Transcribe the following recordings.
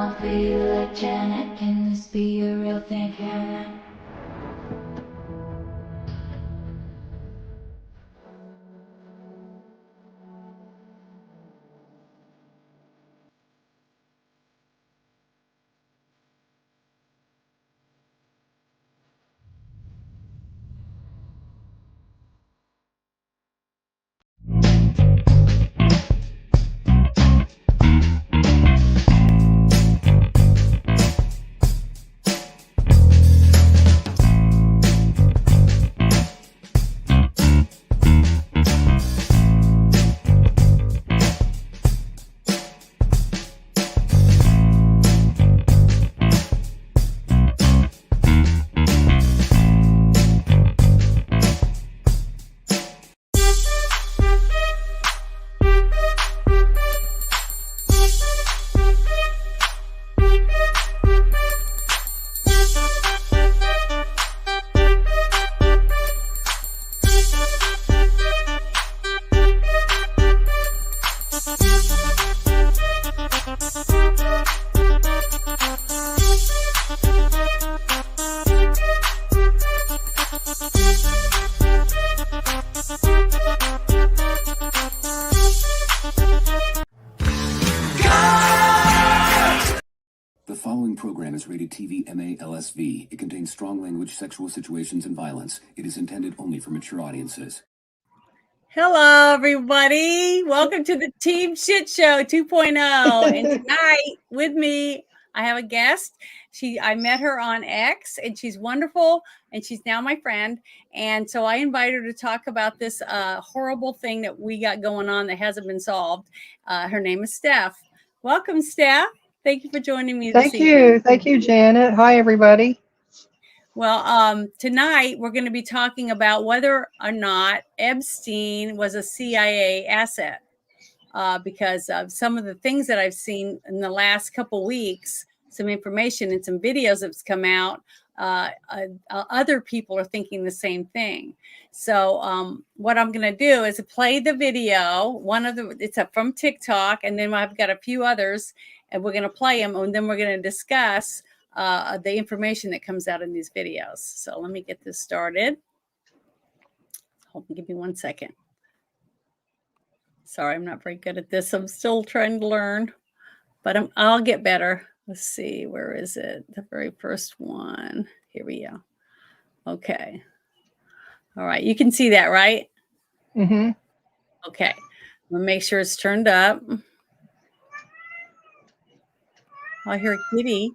I feel like Janet, can this be a real thing? The following program is rated TV MA-LSV. It contains strong language, sexual situations, and violence. It is intended only for mature audiences. Hello, everybody. Welcome to the Team Shit Show 2.0. And tonight with me, I have a guest. I met her on X, and she's wonderful, and she's now my friend. And so I invited her to talk about this horrible thing that we got going on that hasn't been solved. Her name is Steph. Welcome, Steph. Thank you for joining me this evening. Thank you, Janet. Hi, everybody. Well, tonight we're going to be talking about whether or not Epstein was a CIA asset, because of some of the things that I've seen in the last couple weeks, some information and some videos that's come out. Other people are thinking the same thing. So what I'm going to do is play the video. It's up from TikTok, and then I've got a few others, and we're going to play them, and then we're going to discuss the information that comes out in these videos. So let me get this started. Hold on, give me 1 second. Sorry, I'm not very good at this. I'm still trying to learn, but I'll get better. Let's see, where is it? The very first one. Here we go. Okay. All right, you can see that, right? Mm-hmm. Okay. I'm gonna make sure it's turned up. I hear a kitty.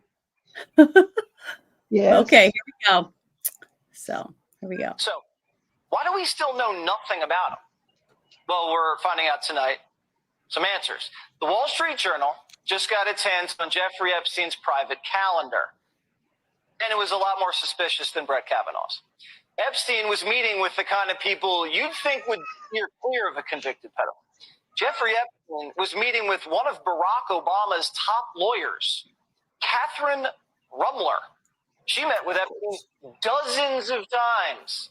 Yes. Okay, here we go. So here we go. So why do we still know nothing about him? Well, we're finding out tonight some answers. The Wall Street Journal just got its hands on Jeffrey Epstein's private calendar, and it was a lot more suspicious than Brett Kavanaugh's. Epstein was meeting with the kind of people you'd think would steer clear of a convicted pedophile. Jeffrey Epstein was meeting with one of Barack Obama's top lawyers, Catherine Rumler. She met with Epstein dozens of times.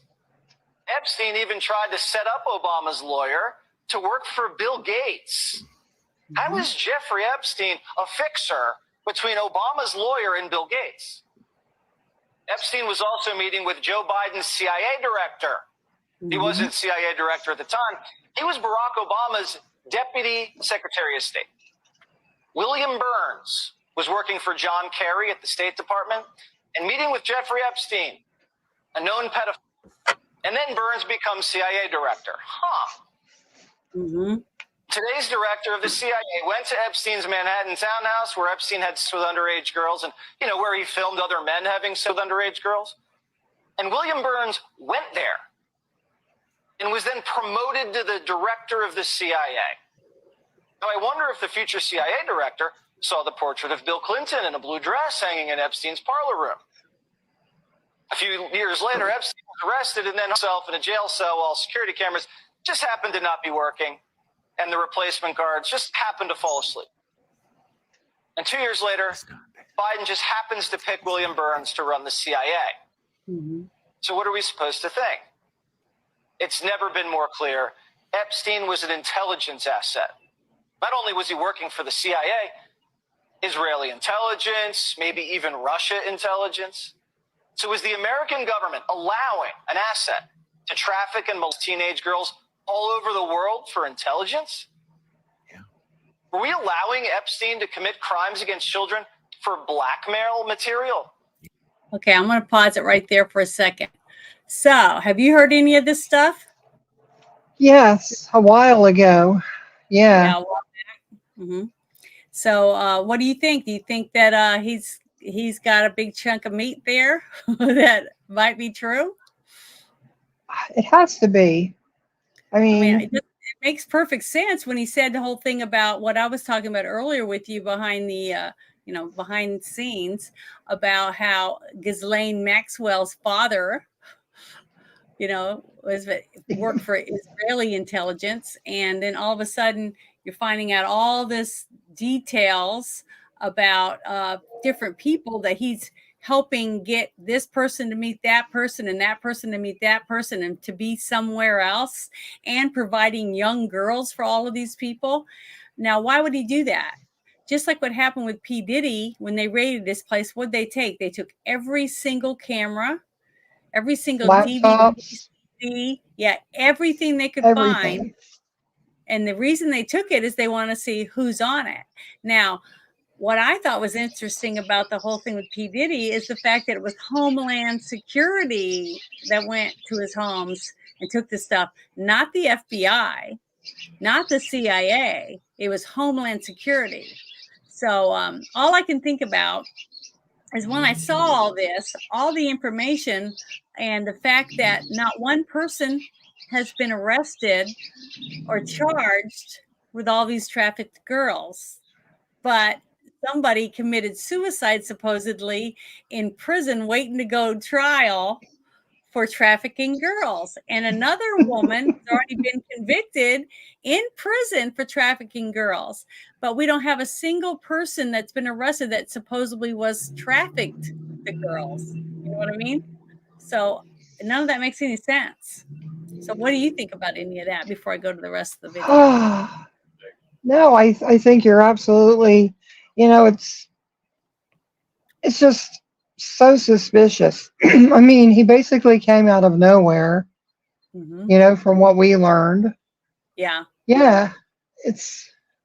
Epstein even tried to set up Obama's lawyer to work for Bill Gates. How is Jeffrey Epstein a fixer between Obama's lawyer and Bill Gates? Epstein was also meeting with Joe Biden's CIA director. He wasn't CIA director at the time. He was Barack Obama's deputy secretary of state. William Burns was working for John Kerry at the State Department and meeting with Jeffrey Epstein, a known pedophile. And then Burns becomes CIA director. Today's director of the CIA went to Epstein's Manhattan townhouse where Epstein had sex with underage girls and, where he filmed other men having sex with underage girls. And William Burns went there and was then promoted to the director of the CIA. Now, I wonder if the future CIA director saw the portrait of Bill Clinton in a blue dress hanging in Epstein's parlor room. A few years later, Epstein was arrested and then himself in a jail cell while security cameras just happened to not be working and the replacement guards just happened to fall asleep. And 2 years later, Biden just happens to pick William Burns to run the CIA. So what are we supposed to think? It's never been more clear. Epstein was an intelligence asset. Not only was he working for the CIA, Israeli intelligence, maybe even Russia intelligence. So is the American government allowing an asset to traffic and molest teenage girls all over the world for intelligence? Yeah. Were we allowing Epstein to commit crimes against children for blackmail material? Okay, I'm going to pause it right there for a second. So, have you heard any of this stuff? Yes, a while ago. Yeah. Yeah. Mm-hmm. So, what do you think? Do you think that he's got a big chunk of meat there that might be true? It has to be. I I mean, mean, it makes perfect sense when he said the whole thing about what I was talking about earlier with you behind the, behind the scenes about how Ghislaine Maxwell's father, worked for Israeli intelligence, and then all of a sudden you're finding out all this details about different people that he's helping get this person to meet that person and that person to meet that person and to be somewhere else, and providing young girls for all of these people. Now, why would he do that? Just like what happened with P. Diddy when they raided this place, what'd they take? They took every single camera, every single laptops, DVD, yeah, everything they could find. everything. And the reason they took it is they want to see who's on it. Now, what I thought was interesting about the whole thing with P. Diddy is the fact that it was Homeland Security that went to his homes and took the stuff, not the FBI, not the CIA. It was Homeland Security. So all I can think about is when I saw all this, all the information, and the fact that not one person has been arrested or charged with all these trafficked girls, but somebody committed suicide supposedly in prison waiting to go to trial for trafficking girls. And another woman has already been convicted in prison for trafficking girls. But we don't have a single person that's been arrested that supposedly was trafficked the girls. You know what I mean? So none of that makes any sense. So what do you think about any of that before I go to the rest of the video? No, I think you're absolutely, it's just so suspicious. I mean, he basically came out of nowhere, from what we learned. Yeah. Yeah,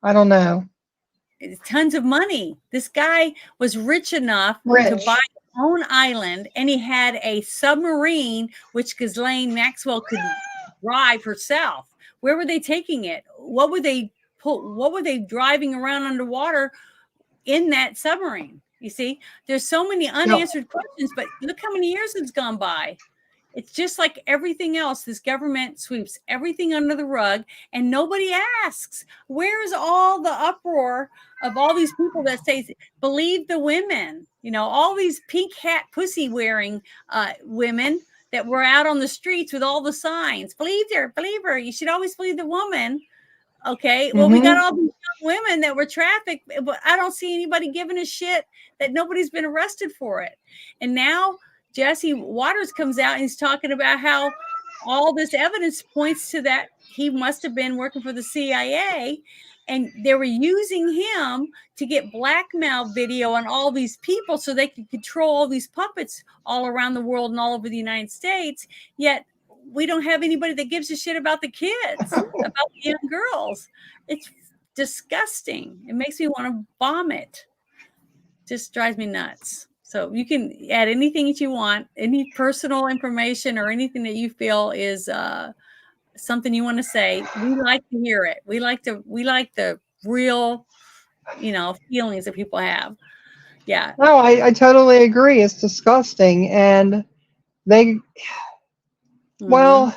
I don't know. It's tons of money. This guy was rich enough to Rich. buy his own island, and he had a submarine which Ghislaine Maxwell could drive herself. Where were they taking it? What were they driving around underwater in that submarine? You see, there's so many unanswered questions, but look how many years has gone by. It's just like everything else. This government sweeps everything under the rug and nobody asks. Where's all the uproar of all these people that say, believe the women? All these pink hat pussy wearing women that were out on the streets with all the signs. Believe her. You should always believe the woman. Okay. Well, we got all these young women that were trafficked, but I don't see anybody giving a shit that nobody's been arrested for it. And now Jesse Waters comes out and he's talking about how all this evidence points to that he must have been working for the CIA, and they were using him to get blackmail video on all these people so they could control all these puppets all around the world and all over the United States. Yet we don't have anybody that gives a shit about the kids, about the young girls. It's disgusting. It makes me want to vomit. Just drives me nuts. So you can add anything that you want, any personal information or anything that you feel is something you want to say. We like to hear it. We like the real, feelings that people have. Yeah. No, I totally agree. It's disgusting. And well,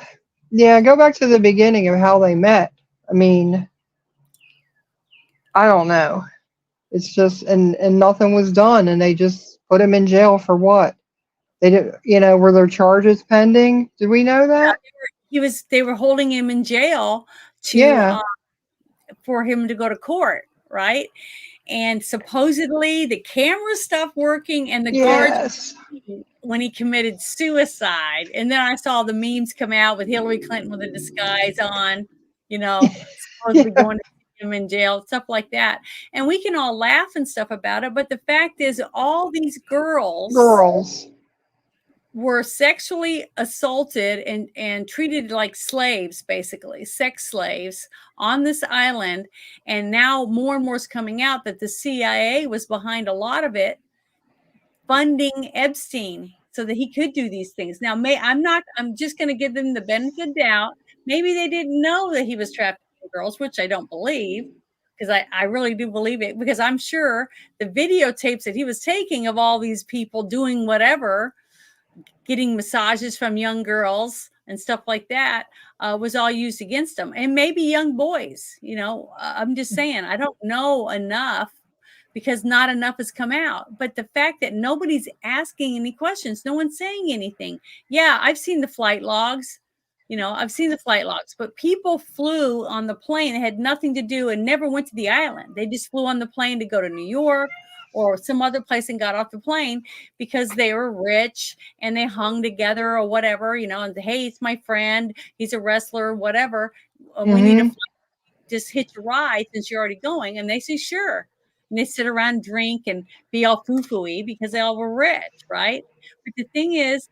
yeah, go back to the beginning of how they met. I mean, I don't know. It's just, and nothing was done, and they just put him in jail for what? They did, were there charges pending? Did we know that? They were holding him in jail for him to go to court, right? And supposedly the camera stopped working and the guards when he committed suicide. And then I saw the memes come out with Hillary Clinton with a disguise on, supposedly going to him in jail, stuff like that. And we can all laugh and stuff about it. But the fact is, all these girls were sexually assaulted and treated like slaves, basically sex slaves on this island. And now more and more is coming out that the CIA was behind a lot of it, funding Epstein so that he could do these things. Now, I'm just going to give them the benefit of the doubt. Maybe they didn't know that he was trafficking girls, which I don't believe, because I really do believe it, because I'm sure the videotapes that he was taking of all these people doing whatever, getting massages from young girls and stuff like that, was all used against them. And maybe young boys, I'm just saying, I don't know enough because not enough has come out. But the fact that nobody's asking any questions, no one's saying anything. Yeah, I've seen the flight logs. But people flew on the plane. It had nothing to do and never went to the island. They just flew on the plane to go to New York or some other place and got off the plane because they were rich and they hung together or whatever, and hey, it's my friend. He's a wrestler, whatever. We need a flight. Just hitch a ride since you're already going. And they say, sure. And they sit around, drink, and be all foo-foo-y because they all were rich, right? But the thing is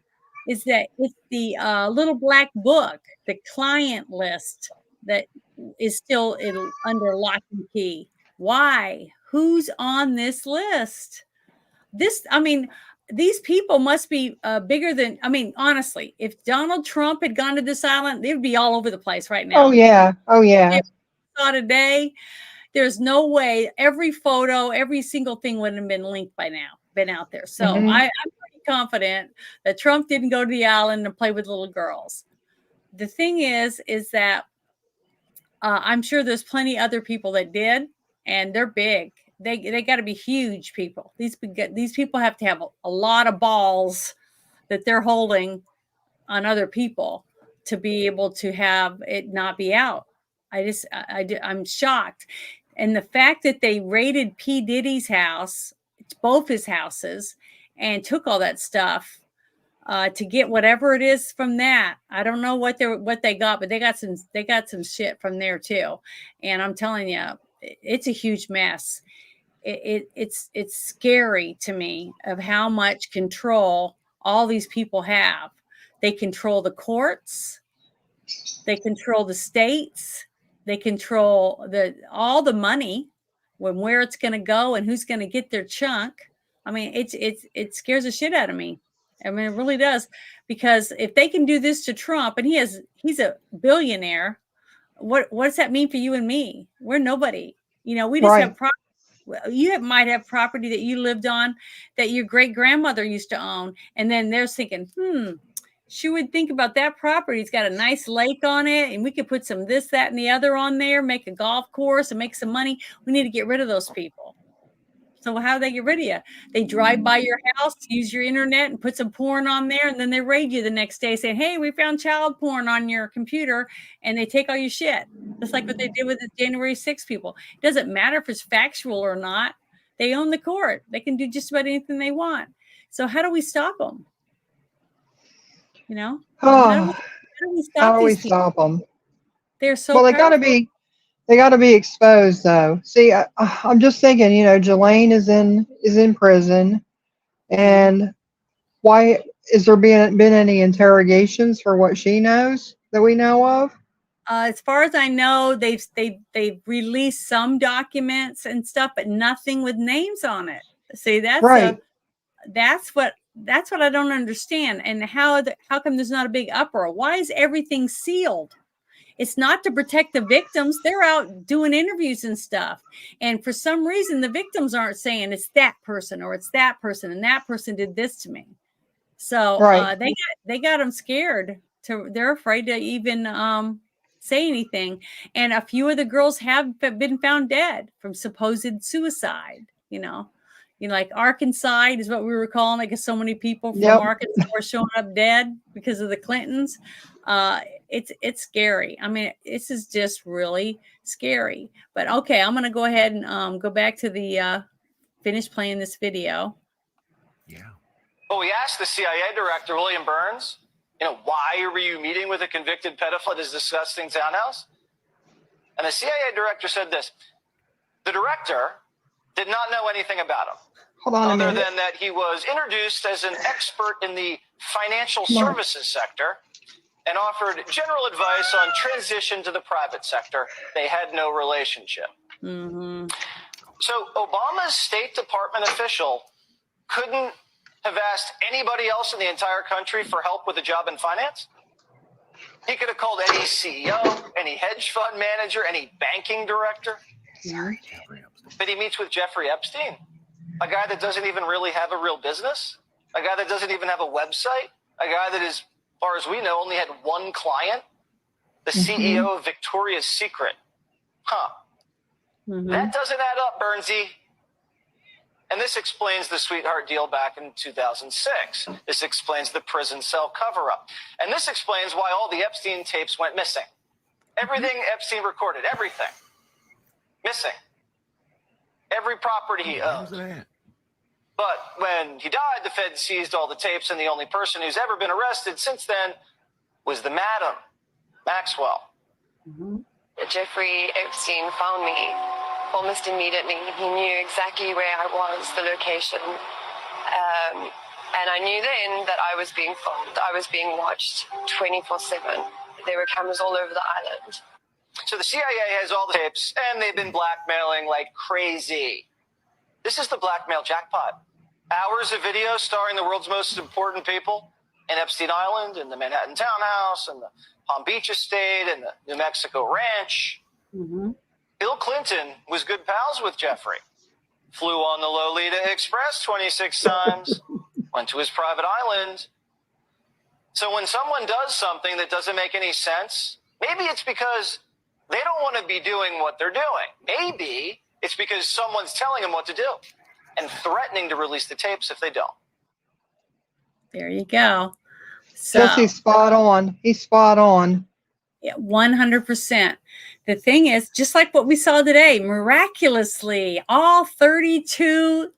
that it's the little black book, the client list, that is still under lock and key. Why? Who's on this list? These people must be bigger than, honestly, if Donald Trump had gone to this island, they would be all over the place right now. Oh, yeah. Today, there's no way every photo, every single thing wouldn't have been linked by now, been out there. So I'm pretty confident that Trump didn't go to the island and play with little girls. The thing is that I'm sure there's plenty other people that did, and they're big. They got to be huge people. These people have to have a lot of balls that they're holding on other people to be able to have it not be out. I'm shocked. And the fact that they raided P. Diddy's house, both his houses, and took all that stuff to get whatever it is from that. I don't know what they got, but they got some shit from there too. And I'm telling you, it's a huge mess. It's scary to me of how much control all these people have. They control the courts. They control the states. They control all the money, where it's going to go and who's going to get their chunk. It scares the shit out of me. It really does, because if they can do this to Trump, and he's a billionaire, what does that mean for you and me? We're nobody. We just have property. You might have property that you lived on that your great grandmother used to own, and then they're thinking, she would think about that property. It's got a nice lake on it, and we could put some this, that, and the other on there, make a golf course and make some money. We need to get rid of those people. So how do they get rid of you? They drive by your house, use your internet, and put some porn on there, and then they raid you the next day saying, hey, we found child porn on your computer, and they take all your shit. Just like what they did with the January 6 people. It doesn't matter if it's factual or not. They own the court. They can do just about anything they want. So how do we stop them? How do we stop them? They're so well. They got to be exposed, though. See, I'm just thinking. Jelaine is in prison, and why is there been any interrogations for what she knows that we know of? As far as I know, they've released some documents and stuff, but nothing with names on it. See, that's right. That's what I don't understand. And how come there's not a big uproar? Why is everything sealed? It's not to protect the victims. They're out doing interviews and stuff. And for some reason, the victims aren't saying it's that person or it's that person and that person did this to me. So they got them scared. They're afraid to even say anything. And a few of the girls have been found dead from supposed suicide, like Arkansas is what we were calling it, because so many people from Arkansas were showing up dead because of the Clintons. It's scary. This is just really scary. But okay, I'm going to go ahead and go back to the finish playing this video. Yeah. Well, we asked the CIA director, William Burns, why were you meeting with a convicted pedophile at his disgusting townhouse? And the CIA director said this: the director did not know anything about him, Hold on a other minute. than that he was introduced as an expert in the financial services sector and offered general advice on transition to the private sector. They had no relationship. Mm-hmm. So Obama's State Department official couldn't have asked anybody else in the entire country for help with a job in finance? He could have called any CEO, any hedge fund manager, any banking director. But he meets with Jeffrey Epstein, a guy that doesn't even really have a real business, a guy that doesn't even have a website, a guy that, as far as we know, only had one client, the CEO of Victoria's Secret. That doesn't add up, Bernsey. And this explains the sweetheart deal back in 2006. This explains the prison cell cover-up. And this explains why all the Epstein tapes went missing. Everything Epstein recorded, everything. Missing. Every property he owned. But when he died, the Fed seized all the tapes, and the only person who's ever been arrested since then was the Madam, Maxwell. Jeffrey Epstein found me almost immediately. He knew exactly where I was, the location. And I knew then that I was being filmed. I was being watched 24/7. There were cameras all over the island. So the CIA has all the tapes, and they've been blackmailing like crazy. This is the blackmail jackpot. Hours of video starring the world's most important people in Epstein Island, in the Manhattan townhouse, and the Palm Beach estate, and the New Mexico ranch. Bill Clinton was good pals with Jeffrey. Flew on the Lolita Express 26 times. Went to his private island. So when someone does something that doesn't make any sense, maybe it's because they don't want to be doing what they're doing. Maybe it's because someone's telling them what to do and threatening to release the tapes if they don't. There you go. So, Jesse's spot on. He's spot on. yeah, 100%. The thing is, just like what we saw today, miraculously, all 32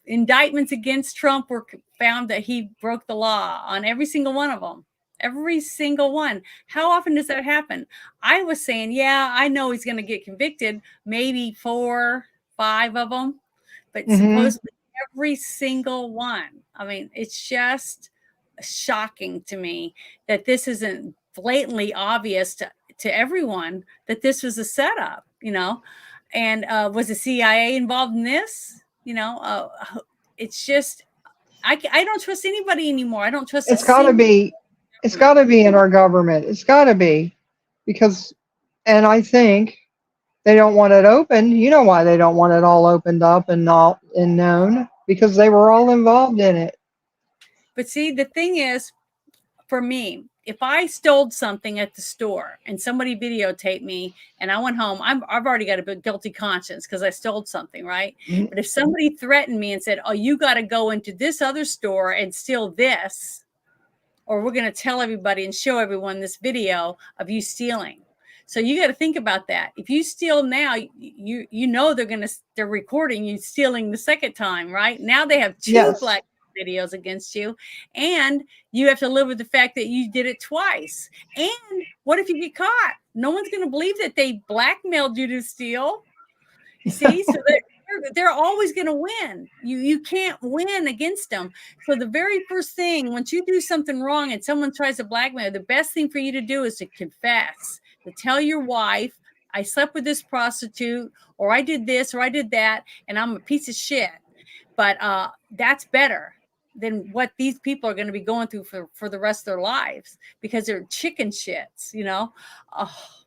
indictments against Trump were found that he broke the law on every single one of them. Every single one. How often does that happen? I was saying, yeah, I know he's going to get convicted, maybe 4, 5 of them, but supposedly every single one. I mean, it's just shocking to me that this isn't blatantly obvious to everyone that this was a setup, you know. And was the CIA involved in this? You know, it's just, I don't trust anybody anymore. I don't trust. It's got to be. It's got to be in our government. It's got to be, because, and I think they don't want it open. You know why they don't want it all opened up and not and known? Because they were all involved in it. But see, the thing is, for me, if I stole something at the store and somebody videotaped me and I went home, I've already got a guilty conscience because I stole something, right? But if somebody threatened me and said, oh, you got to go into this other store and steal this, or we're going to tell everybody and show everyone this video of you stealing. So you got to think about that. If you steal now, you know they're recording you stealing the second time, right? Now they have 2 black videos against you, and you have to live with the fact that you did it twice. And what if you get caught? No one's going to believe that they blackmailed you to steal. You see, so they're always going to win. You can't win against them. So the very first thing, once you do something wrong and someone tries to blackmail, the best thing for you to do is to confess, to tell your wife, I slept with this prostitute, or I did this, or I did that, and I'm a piece of shit. But that's better than what these people are going to be going through for the rest of their lives, because they're chicken shits, you know.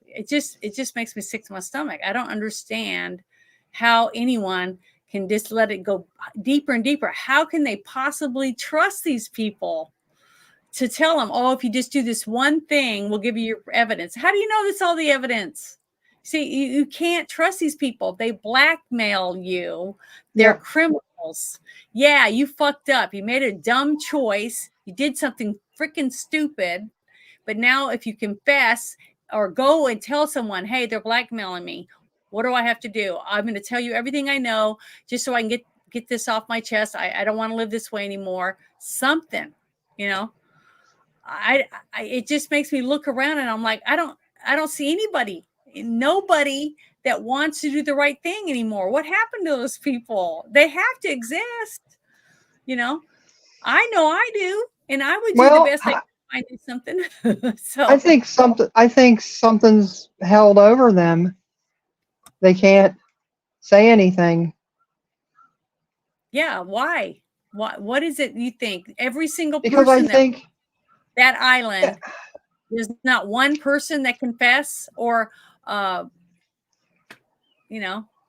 It just makes me sick to my stomach. I don't understand how anyone can just let it go deeper and deeper. How can they possibly trust these people to tell them, oh, if you just do this one thing, we'll give you your evidence? How do you know that's all the evidence? See, you can't trust these people. They blackmail you. They're criminals. Yeah, you fucked up. You made a dumb choice. You did something freaking stupid. But now if you confess or go and tell someone, hey, they're blackmailing me, what do I have to do? I'm going to tell you everything I know just so I can get this off my chest. I don't want to live this way anymore. Something, you know. It just makes me look around and I'm like, I don't see nobody that wants to do the right thing anymore. What happened to those people? They have to exist. You know, I know I do, and I would do the Well, best I can find do something. I So think something's held over them. They can't say anything. yeah, why? What is it you think? Every single Because I person think, that yeah, island, there's not one person that confess or uh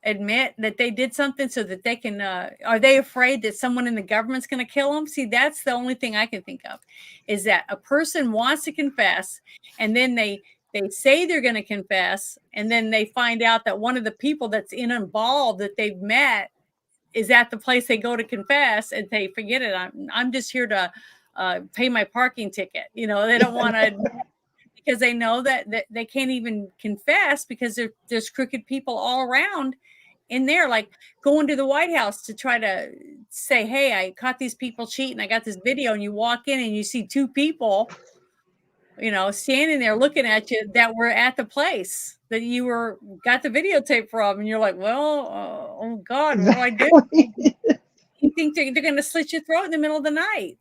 admit that they did something so that they can are they afraid that someone in the government's going to kill them? See, that's the only thing I can think of, is that a person wants to confess, and then they say they're going to confess, and then they find out that one of the people that's involved that they've met is at the place they go to confess, and they forget it. I'm just here to pay my parking ticket. They don't want to, because they know that they can't even confess because there's crooked people all around in there, like going to the White House to try to say, hey, I caught these people cheating. I got this video, and you walk in and you see two people, standing there looking at you that were at the place that you got the videotape from. And you're like, well, oh God, what do I do? exactly. You think they're going to slit your throat in the middle of the night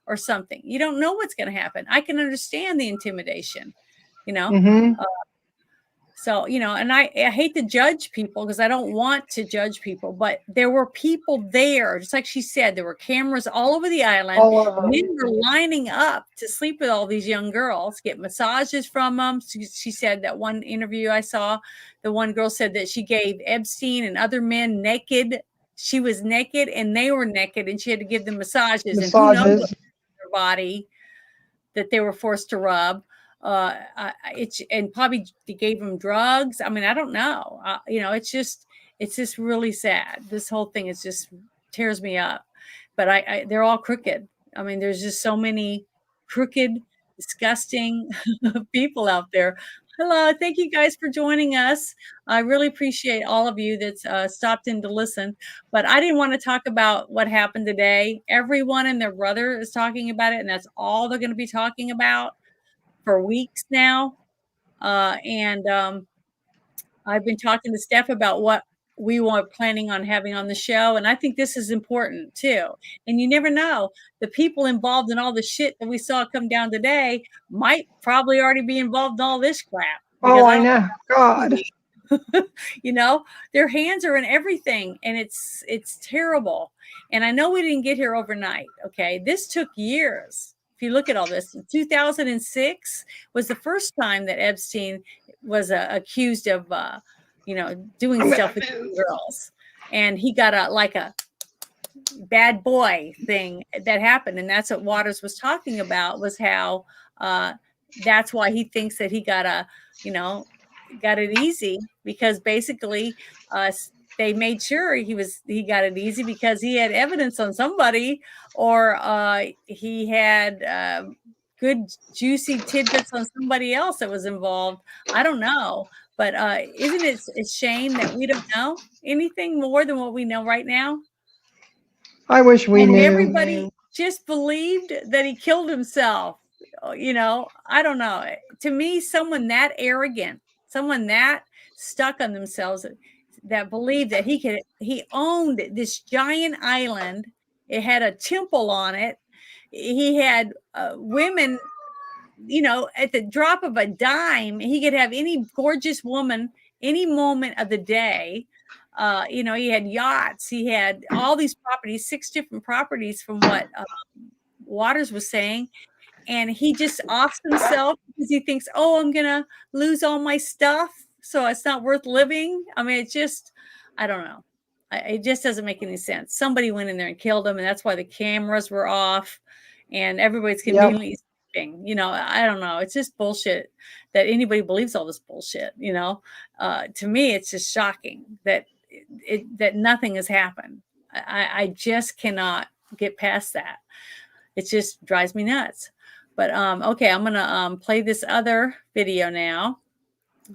or something. You don't know what's going to happen. I can understand the intimidation, you know? Hmm. So, and I hate to judge people because I don't want to judge people, but there were people there, just like she said, there were cameras all over the island. All of them. Men were lining up to sleep with all these young girls, get massages from them. She said that one interview I saw, the one girl said that she gave Epstein and other men naked. She was naked and they were naked, and she had to give them massages. And who knows what their body that they were forced to rub. And probably gave them drugs. I mean, I don't know. It's just really sad. This whole thing is just tears me up. But they're all crooked. I mean, there's just so many crooked, disgusting people out there. Hello, thank you guys for joining us. I really appreciate all of you that's stopped in to listen. But I didn't want to talk about what happened today. Everyone and their brother is talking about it, and that's all they're going to be talking about for weeks now. And I've been talking to Steph about what we were planning on having on the show. And I think this is important too. And you never know, the people involved in all the shit that we saw come down today might probably already be involved in all this crap. Oh, I know. God. Their hands are in everything, and it's terrible. And I know we didn't get here overnight. Okay. This took years. If you look at all this, 2006 was the first time that Epstein was accused of, doing stuff with girls. And he got a bad boy thing that happened. And that's what Waters was talking about, was how that's why he thinks that he got it easy, because basically they made sure he got it easy because he had evidence on somebody, or he had good juicy tidbits on somebody else that was involved. I don't know, but isn't it a shame that we don't know anything more than what we know right now? I wish we knew. Everybody just believed that he killed himself. I don't know. To me, someone that arrogant, someone that stuck on themselves, that believed that he owned this giant island. It had a temple on it. He had women, at the drop of a dime, he could have any gorgeous woman any moment of the day. He had yachts. He had all these properties, 6 different properties from what Waters was saying. And he just offs himself because he thinks, oh, I'm going to lose all my stuff, so it's not worth living. I mean, I don't know. It just doesn't make any sense. Somebody went in there and killed him, and that's why the cameras were off, and everybody's conveniently sleeping. I don't know. It's just bullshit that anybody believes all this bullshit. To me, it's just shocking that that nothing has happened. I just cannot get past that. It just drives me nuts. But okay, I'm gonna play this other video now.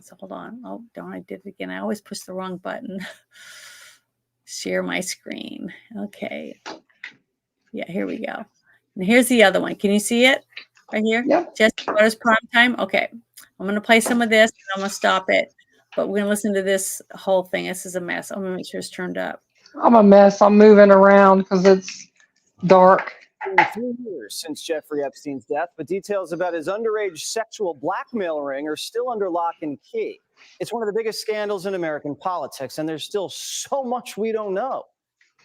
So hold on. Oh, darn, I did it again. I always push the wrong button. Share my screen. Okay. Yeah, here we go. And here's the other one. Can you see it right here? Yep. Just Waters prime time. Okay. I'm going to play some of this and I'm going to stop it. But we're going to listen to this whole thing. This is a mess. I'm going to make sure it's turned up. I'm a mess. I'm moving around because it's dark. 3 years since Jeffrey Epstein's death, but details about his underage sexual blackmail ring are still under lock and key. It's one of the biggest scandals in American politics, and there's still so much we don't know.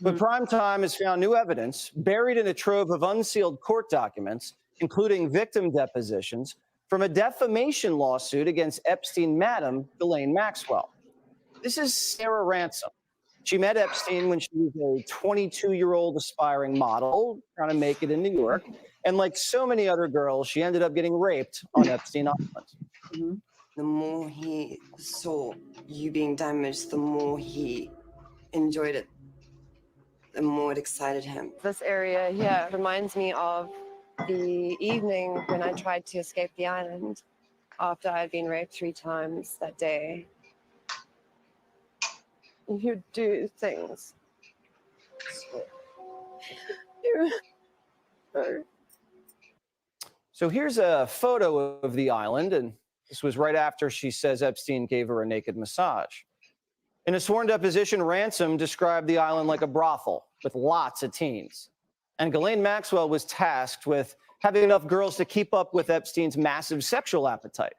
But Primetime has found new evidence buried in a trove of unsealed court documents, including victim depositions, from a defamation lawsuit against Epstein Madam Ghislaine Maxwell. This is Sarah Ransom. She met Epstein when she was a 22-year-old aspiring model trying to make it in New York. And like so many other girls, she ended up getting raped on Epstein Island. The more he saw you being damaged, the more he enjoyed it, the more it excited him. This area here reminds me of the evening when I tried to escape the island after I had been raped 3 times that day. You do things. So here's a photo of the island, and this was right after she says Epstein gave her a naked massage. In a sworn deposition, Ransom described the island like a brothel with lots of teens. And Ghislaine Maxwell was tasked with having enough girls to keep up with Epstein's massive sexual appetite,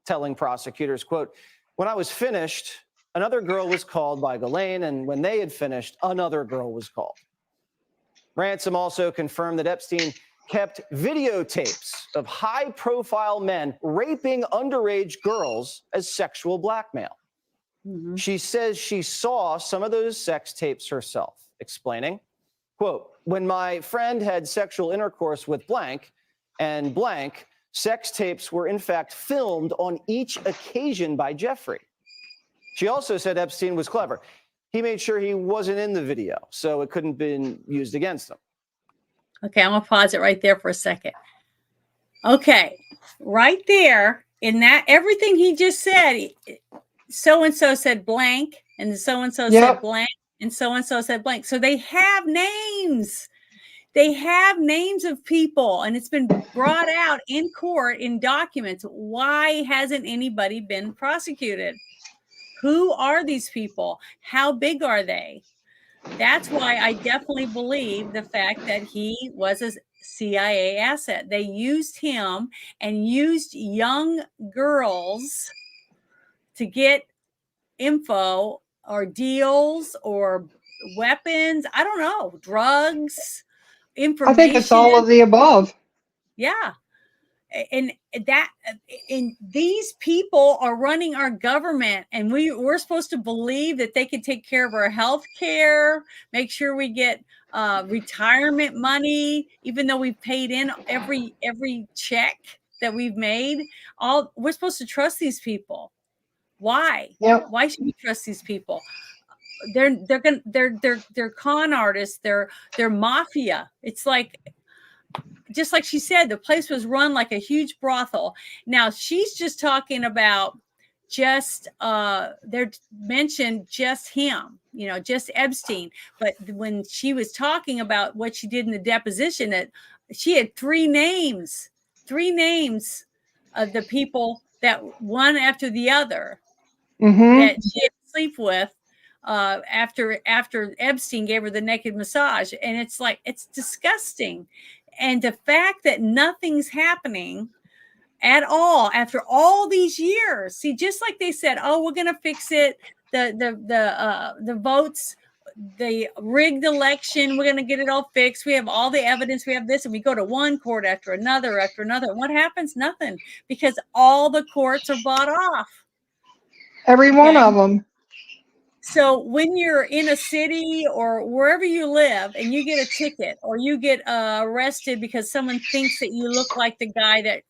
telling prosecutors, quote, "When I was finished, another girl was called by Ghislaine, and when they had finished, another girl was called." Ransom also confirmed that Epstein kept videotapes of high-profile men raping underage girls as sexual blackmail. She says she saw some of those sex tapes herself, explaining, quote, "When my friend had sexual intercourse with blank and blank, sex tapes were in fact filmed on each occasion by Jeffrey." She also said Epstein was clever. He made sure he wasn't in the video, so it couldn't have been used against him. Okay, I'm going to pause it right there for a second. Okay, right there in that, everything he just said, so-and-so said blank, and so-and-so said blank, and so-and-so said blank. So they have names. They have names of people, and it's been brought out in court in documents. Why hasn't anybody been prosecuted? Who are these people? How big are they? That's why I definitely believe the fact that he was a CIA asset. They used him and used young girls to get info or deals or weapons. I don't know, drugs, information. I think it's all of the above. Yeah. And these people are running our government, and we're supposed to believe that they can take care of our health care, make sure we get retirement money, even though we've paid in every check that we've made. We're supposed to trust these people. Why? Yep. Why should we trust these people? They're con artists. They're mafia. It's like, just like she said, the place was run like a huge brothel. Now she's just talking about they're mentioned just him, just Epstein. But when she was talking about what she did in the deposition, that she had 3 names of the people that one after the other that she had to sleep with after Epstein gave her the naked massage. And it's like, it's disgusting. And the fact that nothing's happening at all after all these years. See, just like they said, oh, we're going to fix it. The votes, the rigged election, we're going to get it all fixed. We have all the evidence. We have this, and we go to one court after another. What happens? Nothing, because all the courts are bought off. Every one of them. So when you're in a city or wherever you live and you get a ticket or you get arrested because someone thinks that you look like the guy that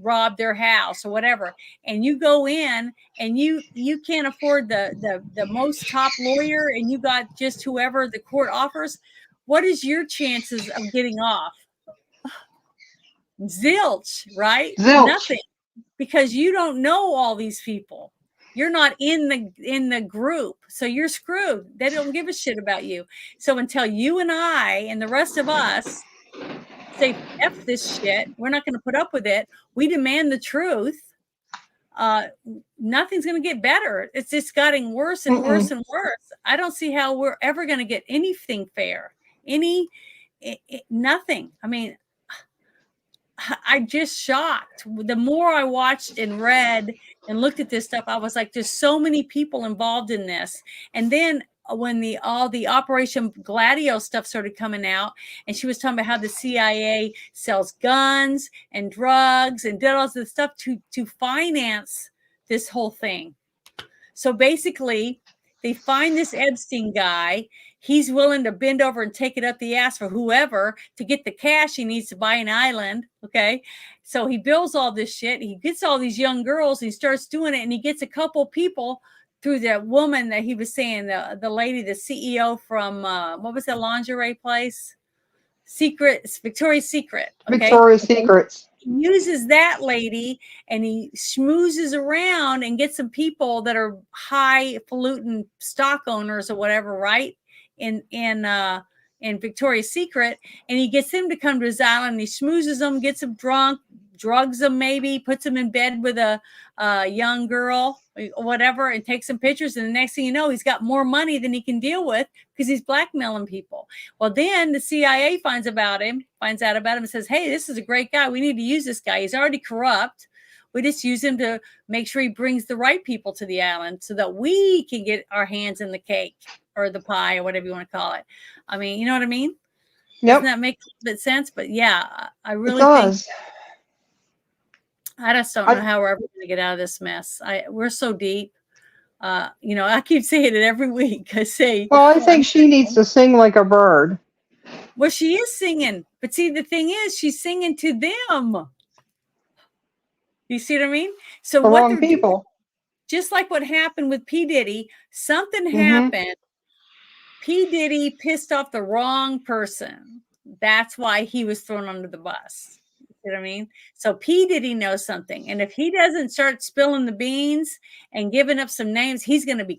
robbed their house or whatever, and you go in and you can't afford the most top lawyer and you got just whoever the court offers, what is your chances of getting off? Zilch, right? Zilch. Nothing, because you don't know all these people. You're not in the group, so you're screwed. They don't give a shit about you. So until you and I and the rest of us say, F this shit, we're not going to put up with it. We demand the truth. nothing's going to get better. It's just getting worse and worse and worse. I don't see how we're ever going to get anything fair. Nothing. I mean, I'm just shocked. The more I watched and read and looked at this stuff, I was like, there's so many people involved in this. And then when all the Operation Gladio stuff started coming out, and she was talking about how the CIA sells guns and drugs and did all this stuff to finance this whole thing. So basically, they find this Epstein guy. He's willing to bend over and take it up the ass for whoever to get the cash he needs to buy an island. Okay. So he builds all this shit. He gets all these young girls. He starts doing it, and he gets a couple people through that woman that he was saying, the lady, the CEO from, what was the lingerie place? Victoria's Secret. Okay? Victoria's Secrets. He uses that lady, and he schmoozes around and gets some people that are highfalutin stock owners or whatever, right? In Victoria's Secret, and he gets them to come to his island. And he schmoozes them, gets them drunk, drugs them, maybe puts them in bed with a young girl or whatever, and takes some pictures. And the next thing you know, he's got more money than he can deal with because he's blackmailing people. Well, then the CIA finds out about him and says, hey, this is a great guy. We need to use this guy. He's already corrupt. We just use him to make sure he brings the right people to the island so that we can get our hands in the cake or the pie or whatever you want to call it. I mean, you know what I mean? Yep. Doesn't that make a bit sense? But yeah, I really think I just don't know how we're ever going to get out of this mess. We're so deep. I keep saying it every week. I say, well, I think she needs to sing like a bird. Well, she is singing. But see, the thing is, she's singing to them. You see what I mean? So The what wrong they're people. doing, just like what happened with P. Diddy, something happened. P. Diddy pissed off the wrong person. That's why he was thrown under the bus. You know what I mean? So P. Diddy knows something. And if he doesn't start spilling the beans and giving up some names, he's not going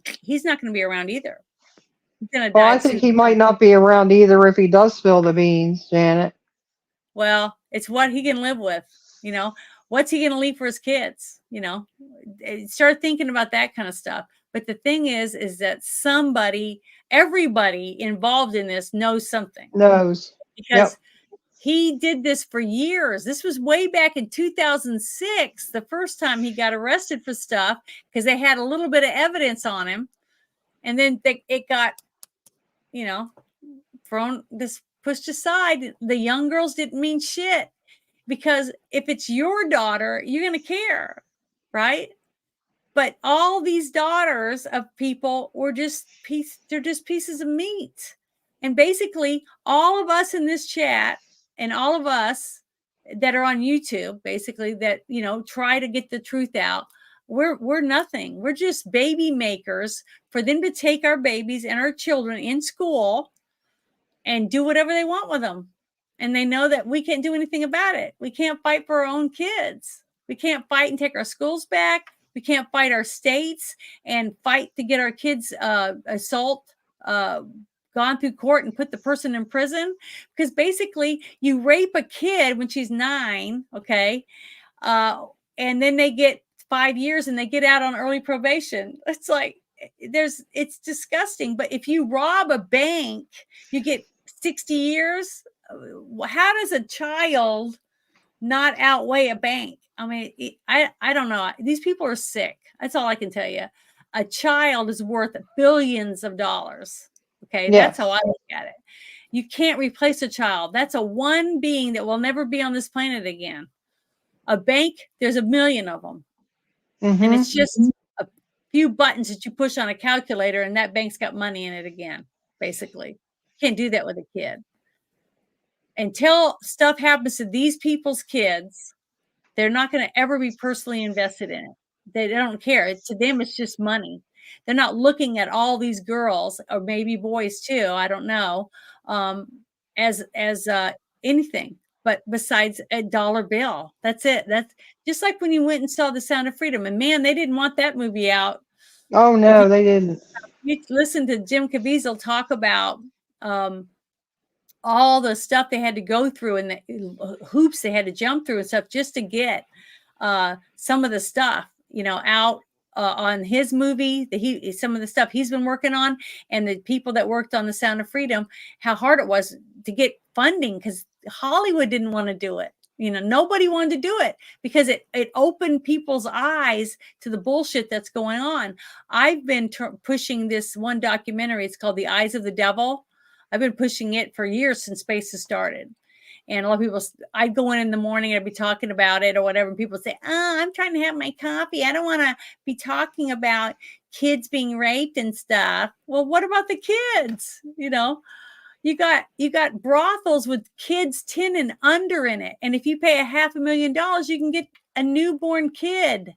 to be around either. He's going to die. Well, I think he might not be around either if he does spill the beans, Janet. Well, it's what he can live with, What's he going to leave for his kids? Start thinking about that kind of stuff. But the thing is that everybody involved in this knows something. Because he did this for years. This was way back in 2006, the first time he got arrested for stuff, because they had a little bit of evidence on him. And then it got, pushed aside. The young girls didn't mean shit. Because if it's your daughter, you're going to care, right? But all these daughters of people were they're just pieces of meat. And basically, all of us in this chat and all of us that are on YouTube, basically, that, try to get the truth out, we're nothing. We're just baby makers for them to take our babies and our children in school and do whatever they want with them. And they know that we can't do anything about it. We can't fight for our own kids. We can't fight and take our schools back. We can't fight our states and fight to get our kids assault gone through court and put the person in prison. Because basically, you rape a kid when she's 9, okay? And then they get 5 years and they get out on early probation. It's like, it's disgusting. But if you rob a bank, you get 60 years. How does a child not outweigh a bank? I mean, I don't know. These people are sick. That's all I can tell you. A child is worth billions of dollars. Okay. Yes. That's how I look at it. You can't replace a child. That's a one being that will never be on this planet again. A bank, there's a million of them. Mm-hmm. And it's just a few buttons that you push on a calculator and that bank's got money in it again, basically. You can't do that with a kid. Until stuff happens to these people's kids, they're not going to ever be personally invested in it. They don't care. To them, it's just money. They're not looking at all these girls, or maybe boys too, I don't know, as anything but besides a dollar bill. That's it. That's just like when you went and saw The Sound of Freedom. And man, they didn't want that movie out. Oh, no, they didn't. You listen to Jim Caviezel talk about all the stuff they had to go through and the hoops they had to jump through and stuff just to get some of the stuff, out on his movie, some of the stuff he's been working on, and the people that worked on The Sound of Freedom, how hard it was to get funding because Hollywood didn't want to do it. Nobody wanted to do it because it opened people's eyes to the bullshit that's going on. I've been pushing this one documentary. It's called The Eyes of the Devil. I've been pushing it for years since Spaces started. And a lot of people, I'd go in the morning, I'd be talking about it or whatever. And people say, I'm trying to have my coffee. I don't want to be talking about kids being raped and stuff. Well, what about the kids? You got brothels with kids 10 and under in it. And if you pay $500,000, you can get a newborn kid.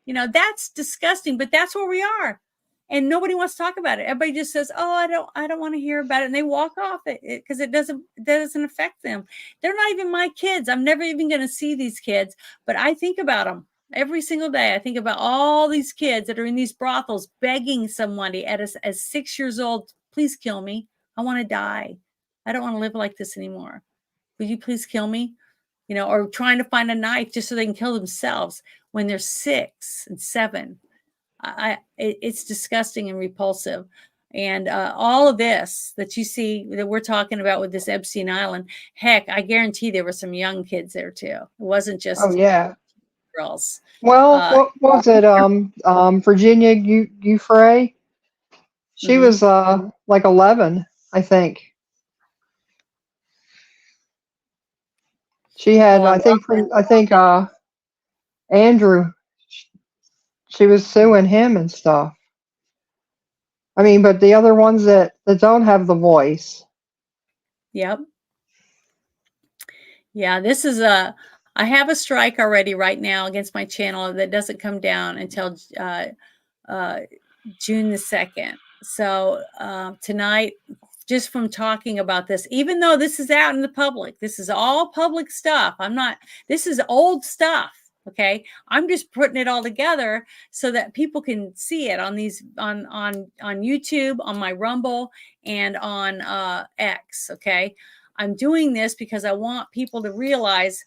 That's disgusting, but that's where we are. And nobody wants to talk about it. Everybody just says, I don't want to hear about it. And they walk off it because it doesn't affect them. They're not even my kids. I'm never even going to see these kids, but I think about them every single day. I think about all these kids that are in these brothels begging somebody as 6 years old, please kill me. I want to die. I don't want to live like this anymore. Would you please kill me? Or trying to find a knife just so they can kill themselves when they're 6 and 7. It's disgusting and repulsive. And all of this that you see that we're talking about with this Epstein Island, heck, I guarantee there were some young kids there too. It wasn't just girls. Well, what was it? Virginia Giuffre? She was like 11, I think. She had, I think Andrew. She was suing him and stuff. I mean, but the other ones that don't have the voice. Yep. Yeah, this is I have a strike already right now against my channel that doesn't come down until June the 2nd. So tonight, just from talking about this, even though this is out in the public, this is all public stuff. This is old stuff. Okay, I'm just putting it all together so that people can see it on YouTube, on my Rumble, and on X. Okay, I'm doing this because I want people to realize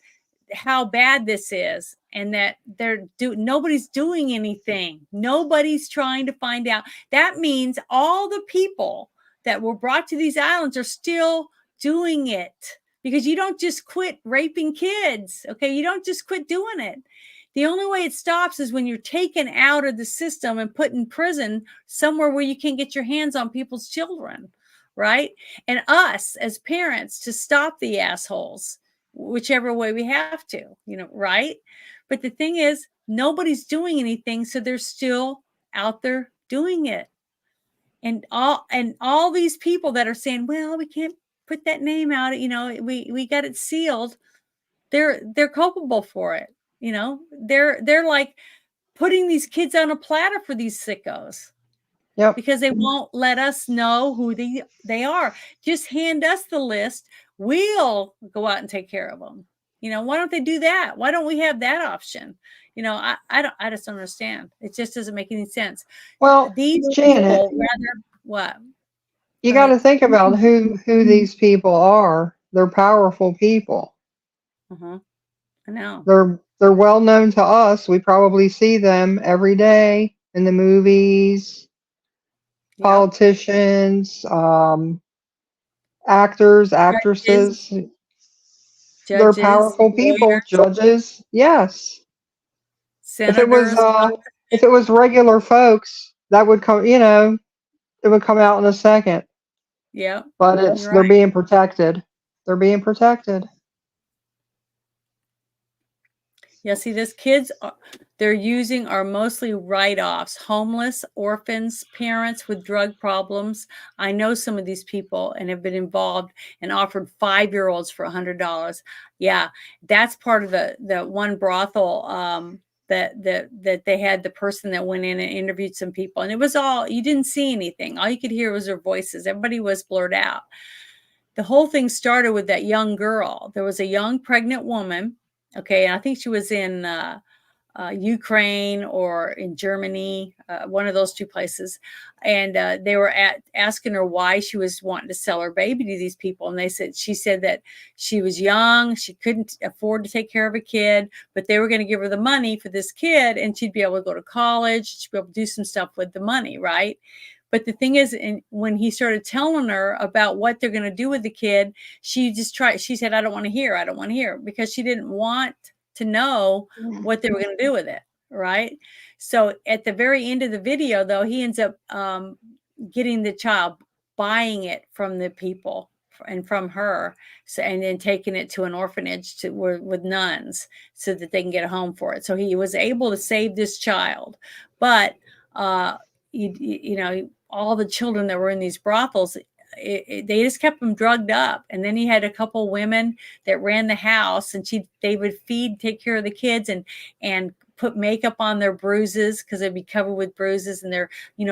how bad this is, and that nobody's doing anything. Nobody's trying to find out. That means all the people that were brought to these islands are still doing it. Because you don't just quit raping kids, okay? You don't just quit doing it. The only way it stops is when you're taken out of the system and put in prison somewhere where you can't get your hands on people's children, right? And us as parents to stop the assholes, whichever way we have to, right? But the thing is, nobody's doing anything, so they're still out there doing it. And all these people that are saying, well, we can't put that name out, we got it sealed. They're culpable for it. They're like putting these kids on a platter for these sickos. Yep. Because they won't let us know who they are. Just hand us the list. We'll go out and take care of them. Why don't they do that? Why don't we have that option? I just don't understand. It just doesn't make any sense. Well, these Janet, people rather what? You got to think about who these people are. They're powerful people. I know. They're well known to us. We probably see them every day in the movies. Yep. Politicians, actors, actresses. Judges, they're powerful people. Lawyers. Judges, yes. Senators. If it was regular folks, that would come. It would come out in a second. Yeah. But they're being protected. They're being protected. Yeah, see, these kids they're using are mostly write-offs, homeless, orphans, parents with drug problems. I know some of these people and have been involved and offered 5-year-olds for $100. Yeah, that's part of the one brothel that they had the person that went in and interviewed some people. And it was you didn't see anything. All you could hear was their voices. Everybody was blurred out. The whole thing started with that young girl. There was a young pregnant woman. Okay, and I think she was in Ukraine or in Germany, one of those two places. And they were asking her why she was wanting to sell her baby to these people. And she said that she was young, she couldn't afford to take care of a kid, but they were going to give her the money for this kid, and she'd be able to go to college, she'd be able to do some stuff with the money, right? But the thing is, when he started telling her about what they're going to do with the kid, she said, I don't want to hear, because she didn't want to know what they were going to do with it, right? So at the very end of the video, though, he ends up getting the child, buying it from the people and from her, and then taking it to an orphanage with nuns so that they can get a home for it. So he was able to save this child. But you know, all the children that were in these brothels, they just kept them drugged up. And then he had a couple women that ran the house, and they would take care of the kids and put makeup on their bruises, because they'd be covered with bruises, and they're,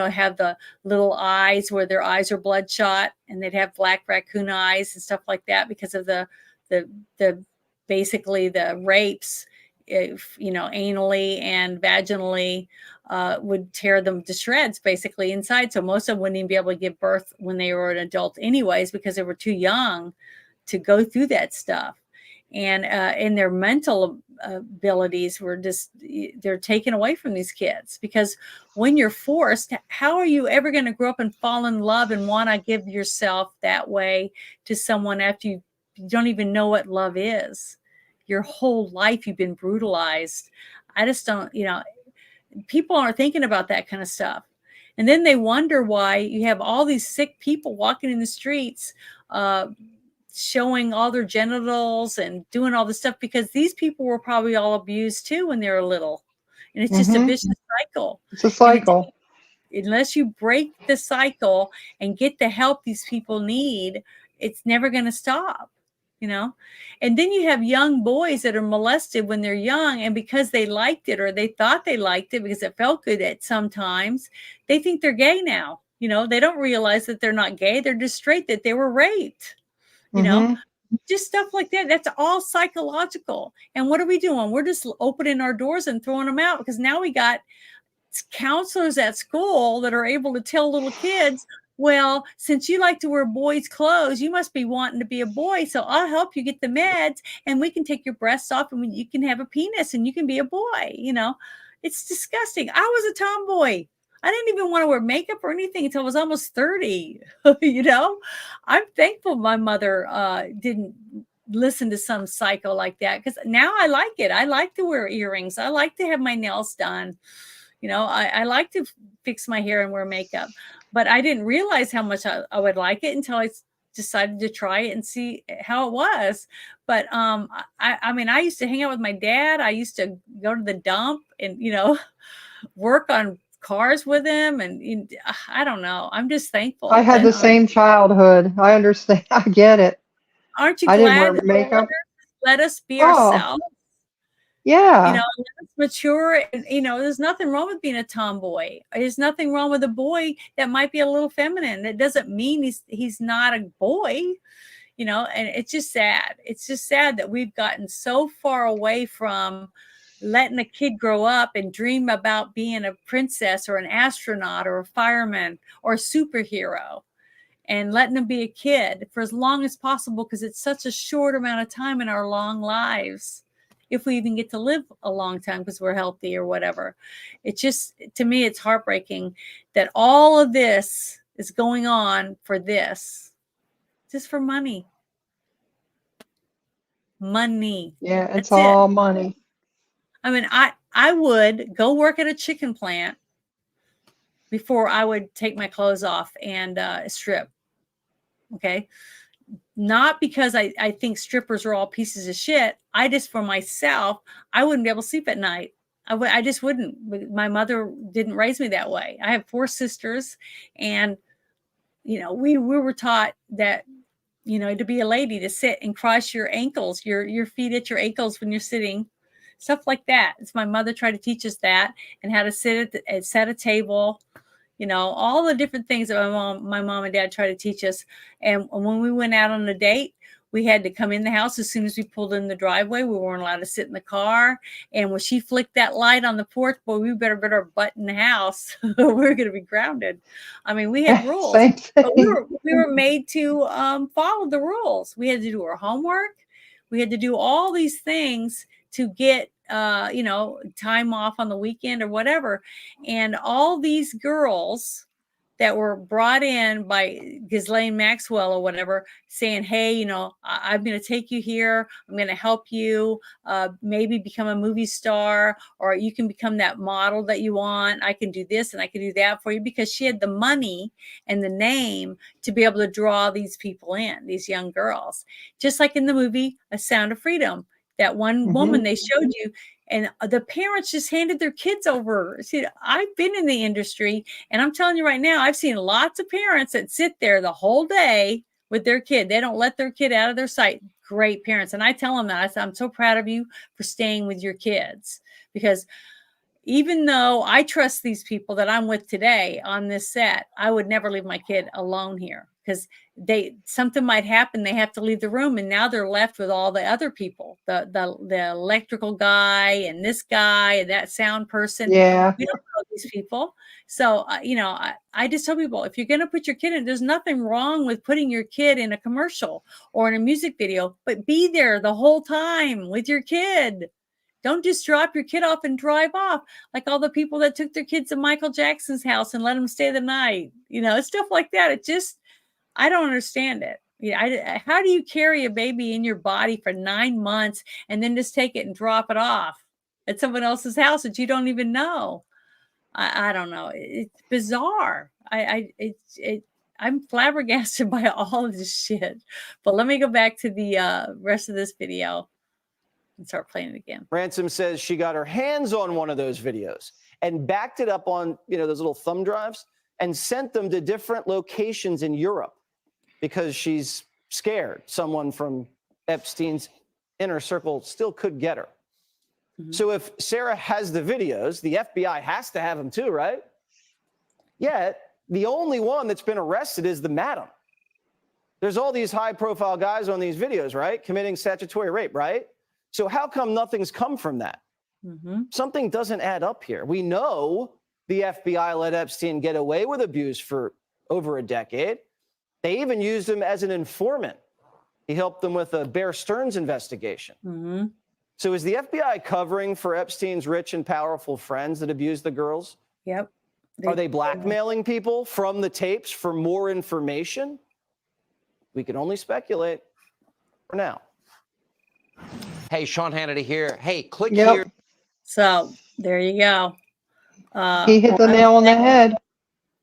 have the little eyes where their eyes are bloodshot, and they'd have black raccoon eyes and stuff like that because of the basically the rapes, anally and vaginally, would tear them to shreds basically inside. So most of them wouldn't even be able to give birth when they were an adult anyways, because they were too young to go through that stuff. And their mental abilities they're taken away from these kids, because when you're forced, how are you ever going to grow up and fall in love and want to give yourself that way to someone after you don't even know what love is? Your whole life you've been brutalized. I just don't, people aren't thinking about that kind of stuff. And then they wonder why you have all these sick people walking in the streets, showing all their genitals and doing all this stuff, because these people were probably all abused too when they were little. And it's just a vicious cycle. It's a cycle. Unless you break the cycle and get the help these people need, it's never going to stop. And then you have young boys that are molested when they're young, and because they liked it, or they thought they liked it because it felt good at sometimes, they think they're gay now. They don't realize that they're not gay. They're just straight, that they were raped, just stuff like that. That's all psychological. And what are we doing? We're just opening our doors and throwing them out, because now we got counselors at school that are able to tell little kids, well, since you like to wear boys' clothes, you must be wanting to be a boy. So I'll help you get the meds, and we can take your breasts off, and you can have a penis, and you can be a boy. It's disgusting. I was a tomboy. I didn't even want to wear makeup or anything until I was almost 30. I'm thankful my mother didn't listen to some psycho like that, because now I like it. I like to wear earrings. I like to have my nails done. I like to fix my hair and wear makeup, but I didn't realize how much I would like it until I decided to try it and see how it was. But I mean, I used to hang out with my dad. I used to go to the dump and, work on cars with him. And I don't know. I'm just thankful. I had the same childhood. I understand. I get it. Aren't you I glad didn't wear makeup. Let us be ourselves? Yeah. Let's mature. And, there's nothing wrong with being a tomboy. There's nothing wrong with a boy that might be a little feminine. That doesn't mean he's not a boy, and it's just sad. It's just sad that we've gotten so far away from letting a kid grow up and dream about being a princess or an astronaut or a fireman or a superhero, and letting them be a kid for as long as possible, because it's such a short amount of time in our long lives, if we even get to live a long time because we're healthy or whatever. It's just, to me, it's heartbreaking that all of this is going on for this, just for money. Money. Yeah, it's all money. I mean, I would go work at a chicken plant before I would take my clothes off and strip. Okay. Not because I think strippers are all pieces of shit. I just, for myself, I wouldn't be able to sleep at night. I just wouldn't. My mother didn't raise me that way. I have 4 sisters, and, we were taught that, to be a lady, to sit and cross your ankles, your feet at your ankles when you're sitting, stuff like that. It's my mother tried to teach us that, and how to sit at a table. All the different things that my mom and dad tried to teach us. And when we went out on a date, We had to come in the house as soon as we pulled in the driveway. We weren't allowed to sit in the car. And when she flicked that light on the porch, boy, we better put our butt in the house. We're going to be grounded. I mean, we had rules, Same but we thing. were made to follow the rules. We had to do our homework. We had to do all these things to get, time off on the weekend or whatever. And all these girls that were brought in by Ghislaine Maxwell or whatever, saying, hey, I'm going to take you here. I'm going to help you maybe become a movie star, or you can become that model that you want. I can do this and I can do that for you, because she had the money and the name to be able to draw these people in, these young girls. Just like in the movie A Sound of Freedom, that one woman they showed you, and the parents just handed their kids over. See, I've been in the industry, and I'm telling you right now, I've seen lots of parents that sit there the whole day with their kid. They don't let their kid out of their sight. Great parents. And I tell them that. I say, I'm so proud of you for staying with your kids, because even though I trust these people that I'm with today on this set, I would never leave my kid alone here, because something might happen. They have to leave the room, and now they're left with all the other people, the electrical guy and this guy and that sound person. Yeah. We don't know these people. So, I just tell people, if you're going to put your kid in, there's nothing wrong with putting your kid in a commercial or in a music video, but be there the whole time with your kid. Don't just drop your kid off and drive off like all the people that took their kids to Michael Jackson's house and let them stay the night. Stuff like that. It just, I don't understand it. How do you carry a baby in your body for 9 months and then just take it and drop it off at someone else's house that you don't even know? I don't know. It's bizarre. I'm flabbergasted by all of this shit. But let me go back to the rest of this video and start playing it again. Ransom says she got her hands on one of those videos and backed it up on, those little thumb drives and sent them to different locations in Europe because she's scared someone from Epstein's inner circle still could get her. Mm-hmm. So if Sarah has the videos, the FBI has to have them too, right? Yet the only one that's been arrested is the madam. There's all these high-profile guys on these videos, right? Committing statutory rape, right? So how come nothing's come from that? Mm-hmm. Something doesn't add up here. We know the FBI let Epstein get away with abuse for over a decade. They even used him as an informant. He helped them with a Bear Stearns investigation. Mm-hmm. So is the FBI covering for Epstein's rich and powerful friends that abuse the girls? Yep. Are they blackmailing people from the tapes for more information? We can only speculate for now. Hey, Sean Hannity here. Hey, click here. So there you go. He hit the nail on the head.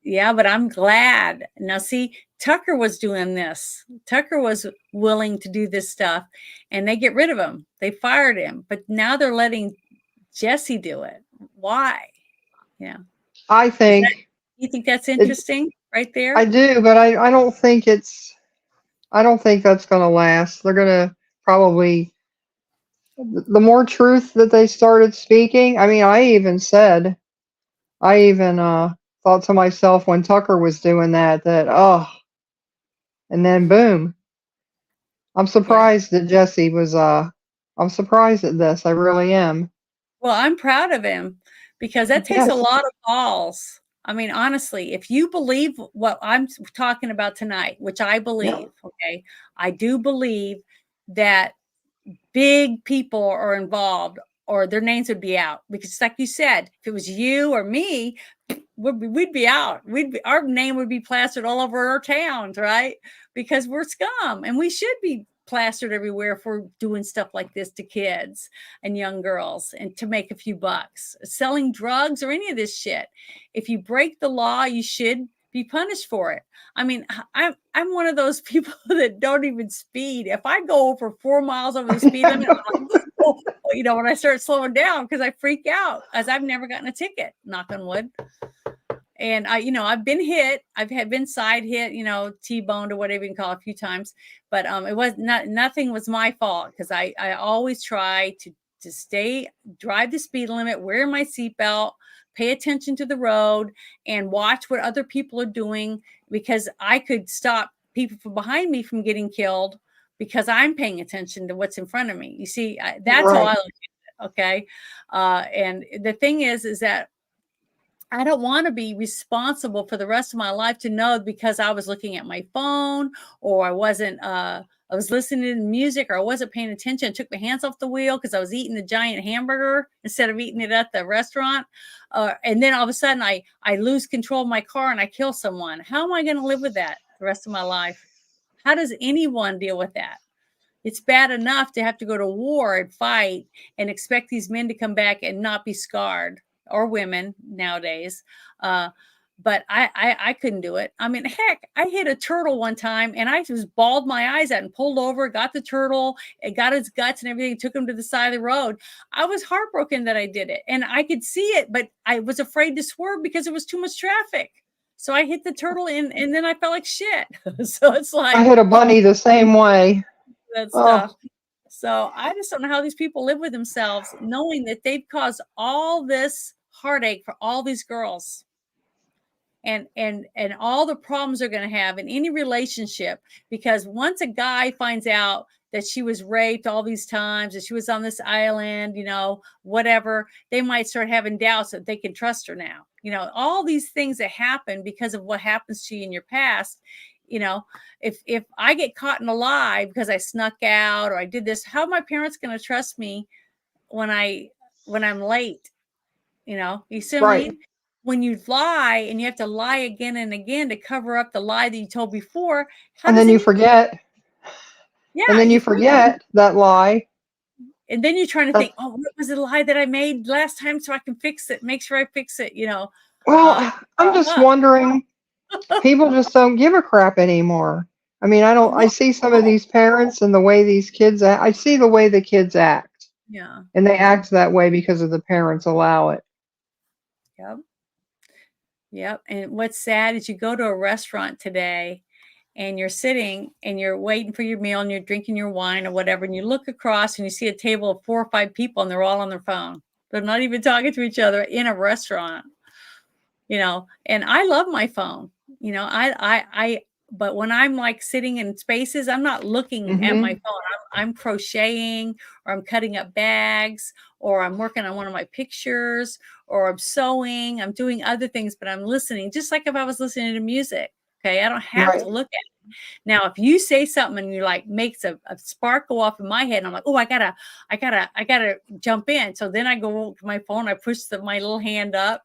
Yeah, but I'm glad. Now, see, Tucker was doing this. Tucker was willing to do this stuff, and they get rid of him. They fired him, but now they're letting Jesse do it. Why? Yeah. I think. You think that's interesting right there? I do, but I don't think I don't think that's going to last. They're going to probably, the more truth that they started speaking. I mean, I even thought to myself when Tucker was doing that, and then boom. I'm surprised that Jesse was, I'm surprised at this. I really am. Well, I'm proud of him because that takes a lot of balls. I mean, honestly, if you believe what I'm talking about tonight, which I believe, okay, I do believe that big people are involved or their names would be out, because like you said, if it was you or me, we'd be out. Our name would be plastered all over our towns, right? Because we're scum, and we should be plastered everywhere if we're doing stuff like this to kids and young girls and to make a few bucks, selling drugs or any of this shit. If you break the law, you should be punished for it. I mean, I'm one of those people that don't even speed. If I go over 4 miles over the speed limit, when I start slowing down, because I freak out, as I've never gotten a ticket, knock on wood. And I've been hit. I've been side hit, T-boned or whatever you can call it, a few times. But it was nothing was my fault, because I always try to drive the speed limit, wear my seatbelt, pay attention to the road, and watch what other people are doing, because I could stop people from behind me from getting killed because I'm paying attention to what's in front of me. You see, that's how I look at it. Okay. And the thing is that I don't want to be responsible for the rest of my life to know because I was looking at my phone, or I wasn't, I was listening to music, or I wasn't paying attention. I took my hands off the wheel because I was eating the giant hamburger instead of eating it at the restaurant. And then all of a sudden I lose control of my car and I kill someone. How am I going to live with that the rest of my life? How does anyone deal with that? It's bad enough to have to go to war and fight and expect these men to come back and not be scarred, or women nowadays. But I couldn't do it. I mean, heck, I hit a turtle one time and I just bawled my eyes out and pulled over, got the turtle, and got his guts and everything, took him to the side of the road. I was heartbroken that I did it, and I could see it, but I was afraid to swerve because there was too much traffic. So I hit the turtle and then I felt like shit. So it's like, I hit a bunny the same way. that stuff. So I just don't know how these people live with themselves, knowing that they've caused all this heartache for all these girls, and all the problems they're going to have in any relationship. Because once a guy finds out that she was raped all these times, that she was on this island, whatever, they might start having doubts that they can trust her now. All these things that happen because of what happens to you in your past. If I get caught in a lie because I snuck out or I did this, how are my parents going to trust me when I'm late? You see what I mean? When you lie and you have to lie again and again to cover up the lie that you told before, and then you forget. Yeah, and then you forget that lie. And then you're trying to think, what was the lie that I made last time so I can fix it, make sure I fix it, Well, I'm just wondering, people just don't give a crap anymore. I mean, I see some of these parents and the way these kids act. I see the way the kids act. Yeah. And they act that way because of the parents allow it. Yep. And what's sad is you go to a restaurant today and you're sitting and you're waiting for your meal and you're drinking your wine or whatever, and you look across and you see a table of 4 or 5 people and they're all on their phone. They're not even talking to each other in a restaurant. And I love my phone. But when I'm like sitting in spaces, I'm not looking at my phone. I'm crocheting, or I'm cutting up bags, or I'm working on one of my pictures, or I'm sewing. I'm doing other things, but I'm listening, just like if I was listening to music. Okay. I don't have to look at it. Now, if you say something and you like makes a spark go off in my head, and I'm like, oh, I gotta jump in. So then I go to my phone, I push my little hand up,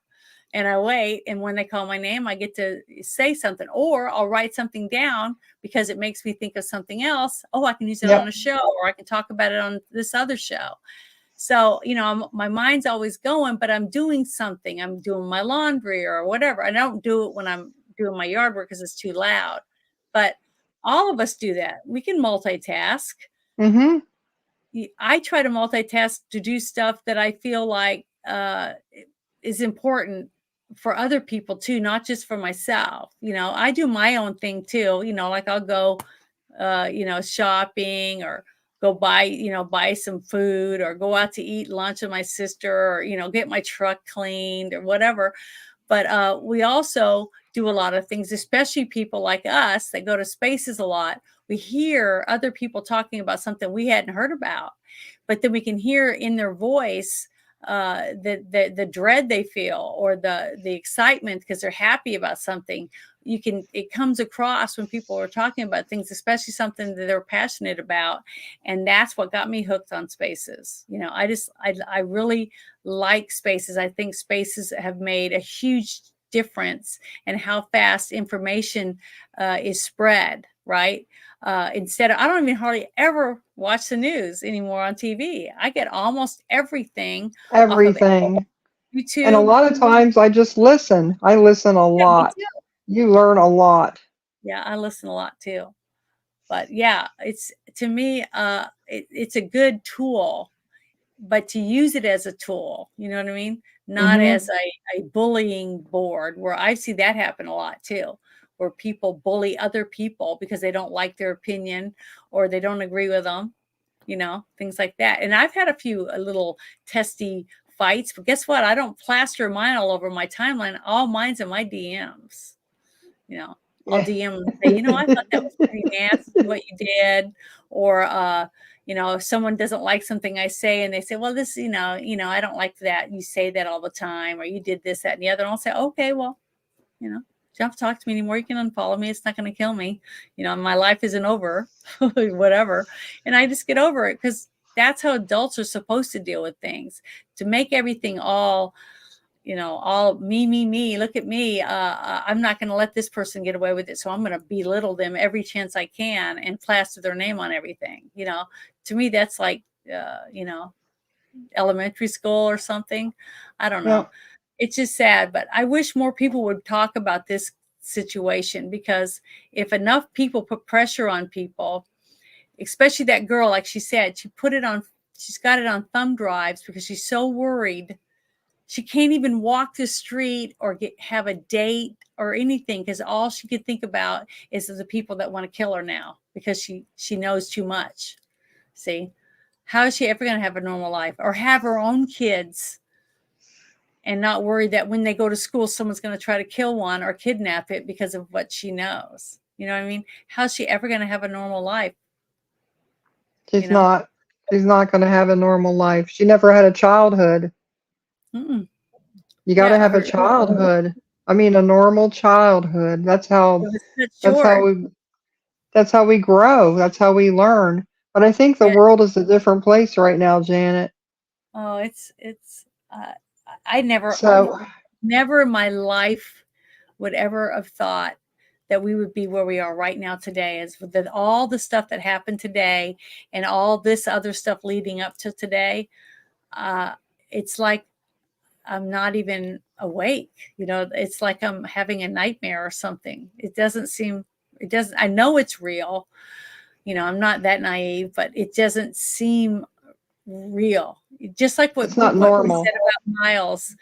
and I wait. And when they call my name, I get to say something, or I'll write something down because it makes me think of something else. Oh, I can use it on a show, or I can talk about it on this other show. So, my mind's always going, but I'm doing something. I'm doing my laundry or whatever. I don't do it when I'm doing my yard work because it's too loud. But all of us do that. We can multitask. I try to multitask to do stuff that I feel like is important for other people too, not just for myself. I do my own thing too. Like I'll go, shopping, or go buy some food, or go out to eat lunch with my sister, or, get my truck cleaned or whatever. But we also do a lot of things, especially people like us that go to spaces a lot. We hear other people talking about something we hadn't heard about, but then we can hear in their voice the dread they feel, or the excitement because they're happy about something. It comes across when people are talking about things, especially something that they're passionate about. And that's what got me hooked on spaces. I really like spaces. I think spaces have made a huge difference in how fast information is spread, right? I don't even hardly ever watch the news anymore on TV. I get almost everything. Everything. Off of YouTube. And a lot of times I just listen. I listen a lot. You learn a lot. Yeah, I listen a lot too. But yeah, it's, to me, it's a good tool, but to use it as a tool, you know what I mean? Not as a bullying board, where I see that happen a lot too, where people bully other people because they don't like their opinion or they don't agree with them, things like that. And I've had a few little testy fights, but guess what? I don't plaster mine all over my timeline. All mine's in my DMs, I'll Yeah. DM them and say, I thought that was pretty nasty what you did. Or, if someone doesn't like something I say and they say, well, this, I don't like that. You say that all the time, or you did this, that, and the other. And I'll say, okay, well, you don't have to talk to me anymore. You can unfollow me. It's not going to kill me. My life isn't over, whatever. And I just get over it, because that's how adults are supposed to deal with things. To make everything all me, look at me. I'm not going to let this person get away with it. So I'm going to belittle them every chance I can and plaster their name on everything. To me, that's like, elementary school or something. I don't know. Yeah. It's just sad, but I wish more people would talk about this situation, because if enough people put pressure on people, especially that girl, like she said, she's got it on thumb drives because she's so worried. She can't even walk the street or have a date or anything, because all she could think about is the people that want to kill her now, because she knows too much. See, how is she ever going to have a normal life or have her own kids and not worry that when they go to school, someone's going to try to kill one or kidnap it because of what she knows? You know what I mean? How's she ever going to have a normal life? She's not. She's not going to have a normal life. She never had a childhood. Mm-mm. You got to have a childhood. I mean, a normal childhood. That's how we grow. That's how we learn. But I think the world is a different place right now, Janet. Oh, I never in my life would ever have thought that we would be where we are right now today, as with all the stuff that happened today and all this other stuff leading up to today. It's like I'm not even awake. It's like I'm having a nightmare or something. I know it's real. I'm not that naive, but it doesn't seem real. Just like what it's not we normal. said about Miles,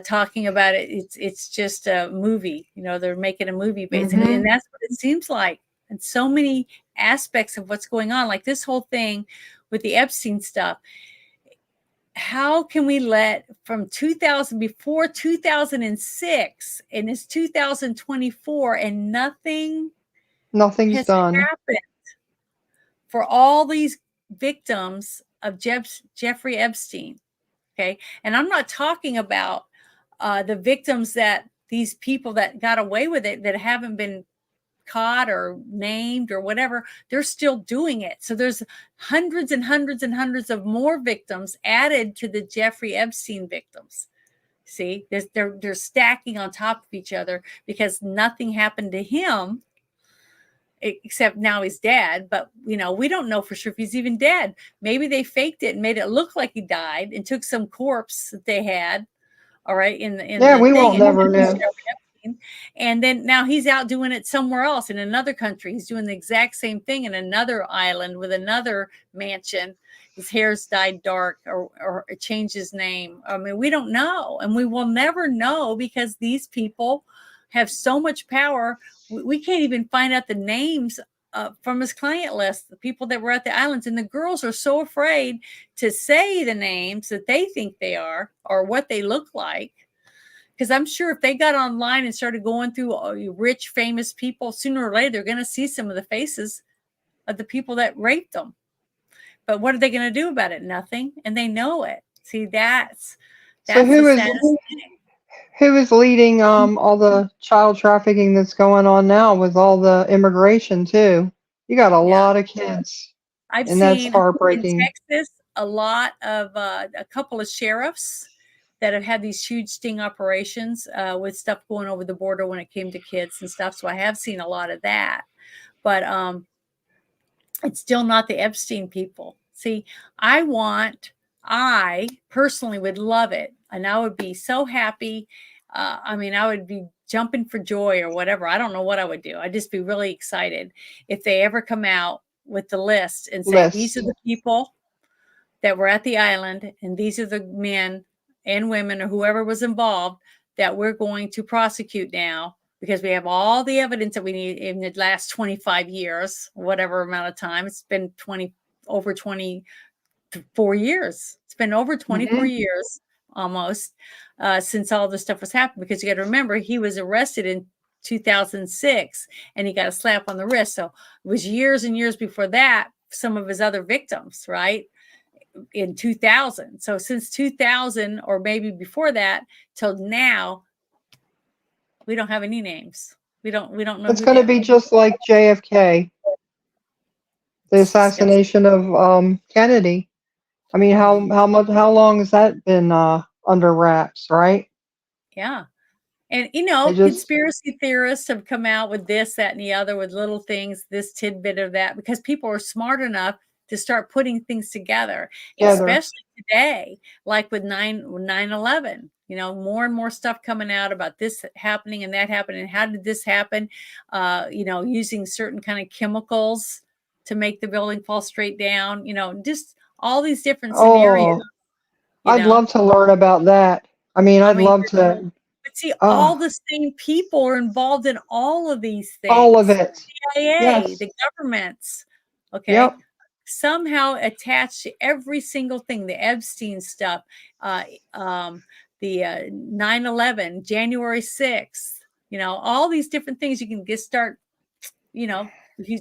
talking about it. It's just a movie. They're making a movie basically, and that's what it seems like. And so many aspects of what's going on, like this whole thing with the Epstein stuff. How can we let from 2000 before 2006 and it's 2024 and nothing's done happened for all these victims of Jeffrey Epstein? Okay. And I'm not talking about the victims that these people that got away with it that haven't been caught or named or whatever. They're still doing it. So there's hundreds and hundreds and hundreds of more victims added to the Jeffrey Epstein victims. See, they're stacking on top of each other because nothing happened to him, except now he's dead. But we don't know for sure if he's even dead. Maybe they faked it and made it look like he died and took some corpse that they had. All right, in the we thing, won't never know. And then now he's out doing it somewhere else in another country. He's doing the exact same thing in another island with another mansion. His hair's dyed dark or changed his name. I mean, we don't know, and we will never know because these people have so much power. We can't even find out the names from his client list, the people that were at the islands. And the girls are so afraid to say the names that they think they are or what they look like. Because I'm sure if they got online and started going through rich, famous people, sooner or later, they're going to see some of the faces of the people that raped them. But what are they going to do about it? Nothing. And they know it. See, that's so who is leading all the child trafficking that's going on now with all the immigration too? You got a lot of kids. I've and seen that's heartbreaking. in Texas a lot of a couple of sheriffs that have had these huge sting operations with stuff going over the border when it came to kids and stuff. So I have seen a lot of that, but it's still not the Epstein people. See, I personally would love it. And I would be so happy. I would be jumping for joy or whatever. I don't know what I would do. I'd just be really excited if they ever come out with the list and say, these are the people that were at the island, and these are the men and women or whoever was involved that we're going to prosecute now because we have all the evidence that we need in the last 25 years, whatever amount of time. It's been over 24 years. It's been over 24 years almost since all this stuff was happening, because you got to remember he was arrested in 2006, and he got a slap on the wrist. So it was years and years before that, some of his other victims, right? In 2000. So since 2000, or maybe before that till now, we don't have any names. We don't know It's who going they to are. be just like JFK, the It's disgusting. assassination of Kennedy. I mean, how long has that been under wraps, right? Yeah. And, They just conspiracy theorists have come out with this, that, and the other, with little things, this tidbit of that, because people are smart enough to start putting things together, together. especially today, like with 9/11. More and more stuff coming out about this happening and that happening. And how did this happen? Using certain kind of chemicals to make the building fall straight down. Just all these different scenarios. Oh, You I'd know, love to learn about that. I mean, I I'd mean, love to. but see, Oh, all the same people are involved in all of these all of things. it. CIA, Yes. the governments, okay, Yep. somehow attached to every single thing. The Epstein stuff, uh, the 9/11, January 6th. All these different things. You can just start.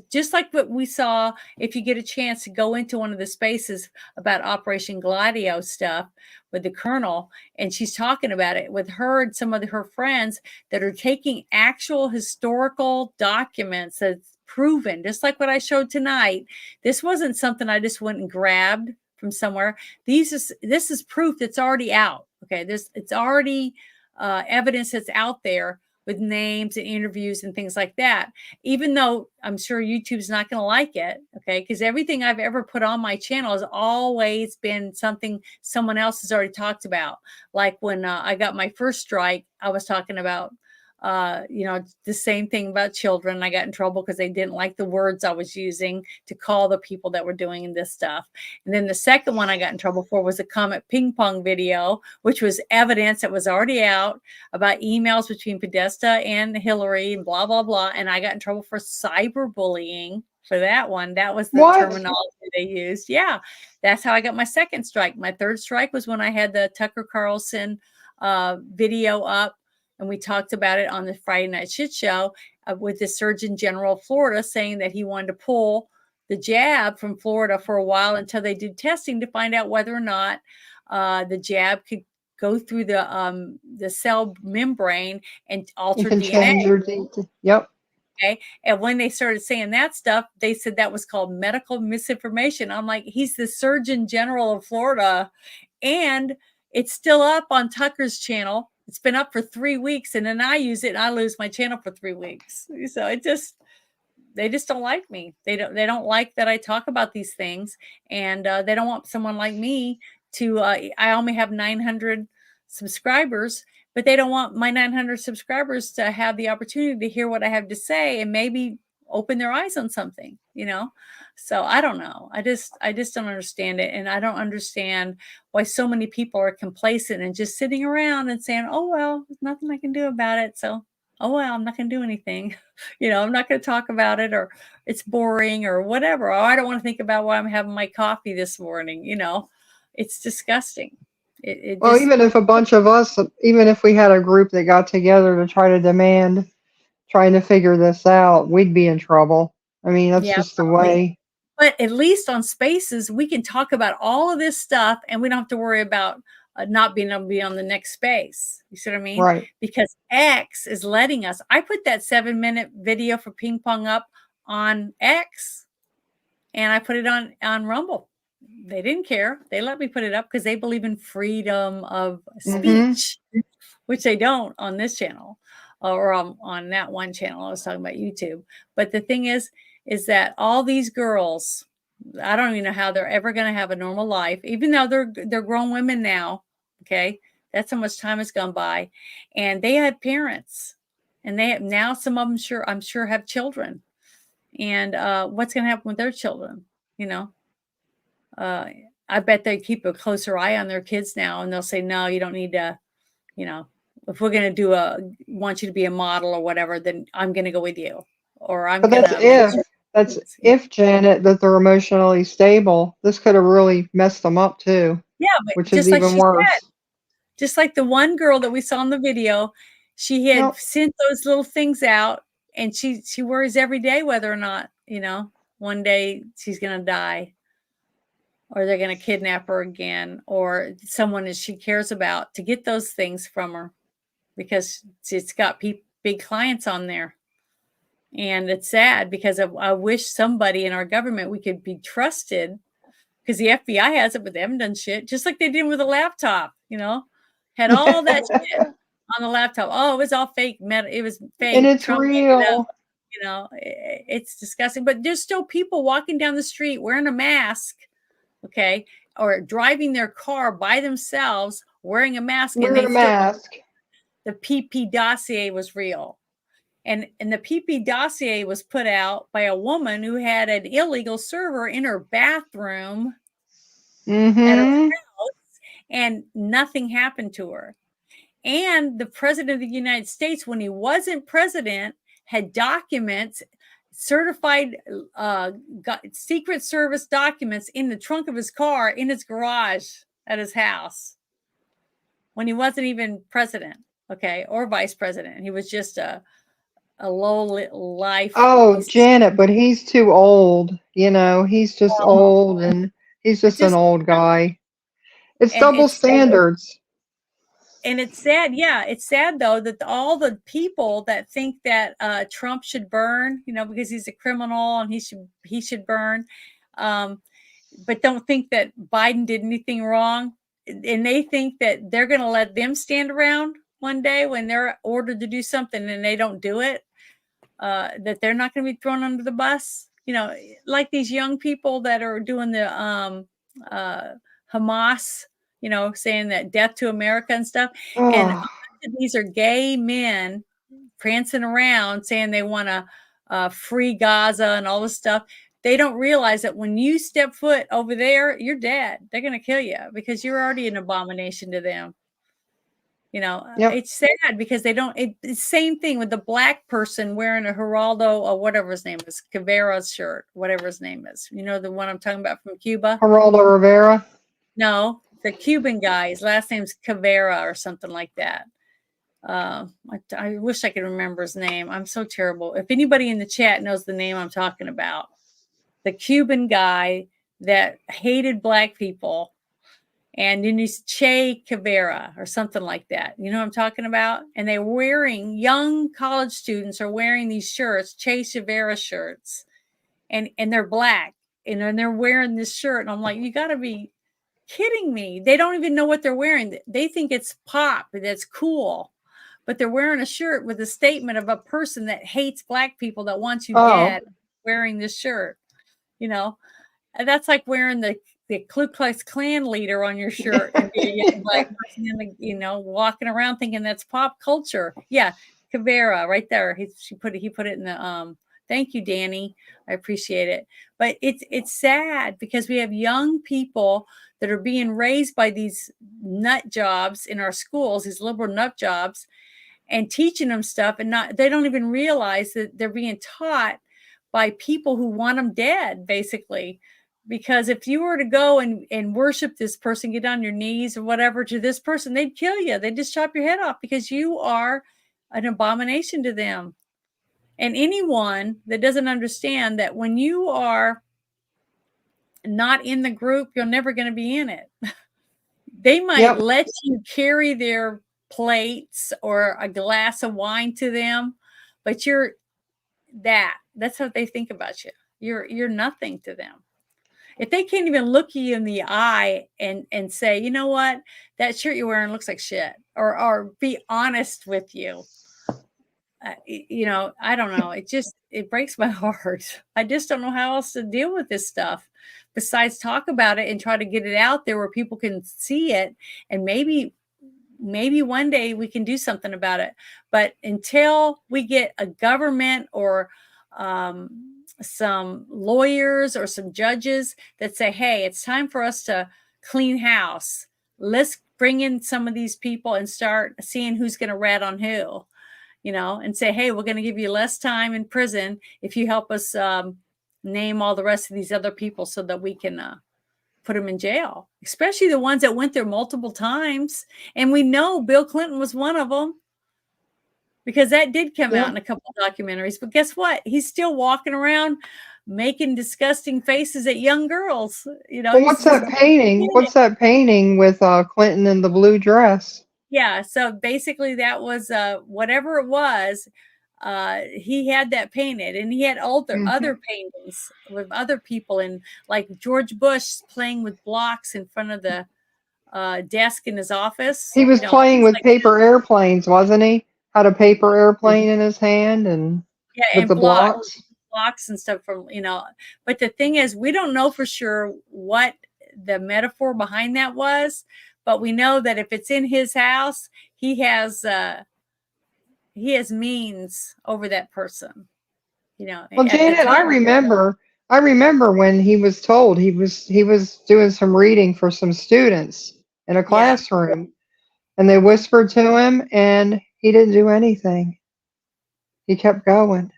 Just like what we saw, if you get a chance to go into one of the spaces about Operation Gladio stuff with the colonel, and she's talking about it with her and some of her friends that are taking actual historical documents that's proven, just like what I showed tonight. This wasn't something I just went and grabbed from somewhere. This is proof that's already out. Okay, it's already evidence that's out there with names and interviews and things like that, even though I'm sure YouTube's not going to like it, okay? Because everything I've ever put on my channel has always been something someone else has already talked about. Like when I got my first strike, I was talking about, the same thing about children. I got in trouble because they didn't like the words I was using to call the people that were doing this stuff. And then the second one I got in trouble for was a Comet ping pong video, which was evidence that was already out about emails between Podesta and Hillary and blah, blah, blah. And I got in trouble for cyberbullying for that one. That was the What? terminology they used. Yeah, that's how I got my second strike. My third strike was when I had the Tucker Carlson video up, and we talked about it on the Friday Night Shit Show with the Surgeon General of Florida saying that he wanted to pull the jab from Florida for a while until they did testing to find out whether or not the jab could go through the cell membrane and You alter can DNA. change your Yep. Okay. And when they started saying that stuff, they said that was called medical misinformation. I'm like, he's the Surgeon General of Florida, and it's still up on Tucker's channel. It's been up for 3 weeks, and then I use it and I lose my channel for 3 weeks. So they just don't like me. They don't like that I talk about these things, and they don't want someone like me to. I only have 900 subscribers, but they don't want my 900 subscribers to have the opportunity to hear what I have to say and maybe open their eyes on something. So I don't know. I just don't understand it, and I don't understand why so many people are complacent and just sitting around and saying, "Oh well, there's nothing I can do about it." So, oh well, I'm not going to do anything. I'm not going to talk about it, or it's boring, or whatever. Or I don't want to think about why I'm having my coffee this morning. It's disgusting. It Well, just, even if a bunch of us, even if we had a group that got together to try to demand trying to figure this out, we'd be in trouble. I mean, that's yeah, just the probably. way. But at least on Spaces, we can talk about all of this stuff, and we don't have to worry about not being able to be on the next space. You see what I mean? Right. Because X is letting us. I put that 7-minute video for ping pong up on X, and I put it on Rumble. They didn't care. They let me put it up because they believe in freedom of speech, which they don't on this channel or on that one channel. I was talking about YouTube. But the thing is that all these girls, I don't even know how they're ever going to have a normal life, even though they're grown women now. Okay. That's how much time has gone by. And they had parents, and they have now, some of them I'm sure have children. And what's going to happen with their children? I bet they keep a closer eye on their kids now, and they'll say, no, you don't need to, if we're going to want you to be a model or whatever, then I'm going to go with you, or I'm But going to. that's if, Janet, that they're emotionally stable. This could have really messed them up too. Yeah, but which just is like even she worse. said, just like the one girl that we saw in the video, She had Yep. sent those little things out, and she worries every day whether or not, one day she's going to die, or they're going to kidnap her again, or someone that she cares about to get those things from her, because it's got big clients on there. And it's sad, because I wish somebody in our government we could be trusted, because the FBI has it, but they haven't done shit, just like they did with a laptop, had all that shit on the laptop. Oh, it was all fake. It was fake. And it's Trump made it up. real. It's disgusting. But there's still people walking down the street wearing a mask, okay, or driving their car by themselves wearing a mask, and Wear they a still, mask. the PP dossier was real. And the PP dossier was put out by a woman who had an illegal server in her bathroom at her Mm-hmm. house, and nothing happened to her. And the president of the United States, when he wasn't president, had documents, certified Secret Service documents in the trunk of his car in his garage at his house when he wasn't even president, okay, or vice president. He was just a low life. Oh, Janet, but he's too old. He's just old, and he's just an old guy. It's And double standards. And it's sad. Yeah, it's sad, though, that all the people that think that Trump should burn, because he's a criminal and he should burn, but don't think that Biden did anything wrong. And they think that they're going to let them stand around one day when they're ordered to do something and they don't do it, that they're not going to be thrown under the bus. Like these young people that are doing the Hamas, saying that death to America and stuff. And Oh, these are gay men prancing around saying they want to free Gaza and all this stuff. They don't realize that when you step foot over there, you're dead. They're going to kill you because you're already an abomination to them. yep. It's sad because they don't. It's the same thing with the black person wearing a Geraldo or whatever his name is, Caveira's shirt, whatever his name is. The one I'm talking about from Cuba? Geraldo Rivera. No, the Cuban guy. His last name's Caveira or something like that. I wish I could remember his name. I'm so terrible. If anybody in the chat knows the name I'm talking about, the Cuban guy that hated black people, and then he's Che Caveira or something like that. You know what I'm talking about? And they're wearing, young college students are wearing these shirts, Che Caveira shirts, and they're black, and they're wearing this shirt. And I'm like, you got to be kidding me. They don't even know what they're wearing. They think it's pop, that's cool. But they're wearing a shirt with a statement of a person that hates black people, that wants you dead, wearing this shirt. And that's like wearing the Ku Klux Klan leader on your shirt and be a young black person, walking around thinking that's pop culture. Yeah, Caveira, right there. He put it in the. Thank you, Danny. I appreciate it. But it's sad because we have young people that are being raised by these nut jobs in our schools, these liberal nut jobs, and teaching them stuff, and they don't even realize that they're being taught by people who want them dead, basically. Because if you were to go and worship this person, get on your knees or whatever to this person, they'd kill you. They'd just chop your head off because you are an abomination to them. And anyone that doesn't understand that when you are not in the group, you're never going to be in it. They might let you carry their plates or a glass of wine to them, but that's how they think about you. You're nothing to them. If they can't even look you in the eye and say, you know what, that shirt you're wearing looks like shit, or be honest with you, I don't know. It breaks my heart. I just don't know how else to deal with this stuff besides talk about it and try to get it out there where people can see it, and maybe one day we can do something about it. But until we get a government or some lawyers or some judges that say, hey, it's time for us to clean house, let's bring in some of these people and start seeing who's going to rat on who, and say, hey, we're going to give you less time in prison if you help us name all the rest of these other people so that we can put them in jail, especially the ones that went there multiple times. And we know Bill Clinton was one of them. because that did come Yeah. out in a couple of documentaries. But guess what? He's still walking around making disgusting faces at young girls. You know, Well, he's what's just that painting? What's that painting with Clinton in the blue dress? yeah. So basically, that was whatever it was. He had that painted, and he had other Mhm. paintings with other people, and like George Bush playing with blocks in front of the desk in his office. He was You know, playing things with like paper airplanes, wasn't he? Had a paper airplane in his hand and yeah, with and the blocks. blocks and stuff from but the thing is we don't know for sure what the metaphor behind that was, but we know that if it's in his house, he has means over that person, Well, at the Janet, I time. remember I remember when he was told he was doing some reading for some students in a Yeah. classroom and they whispered to him and he didn't do anything. He kept going.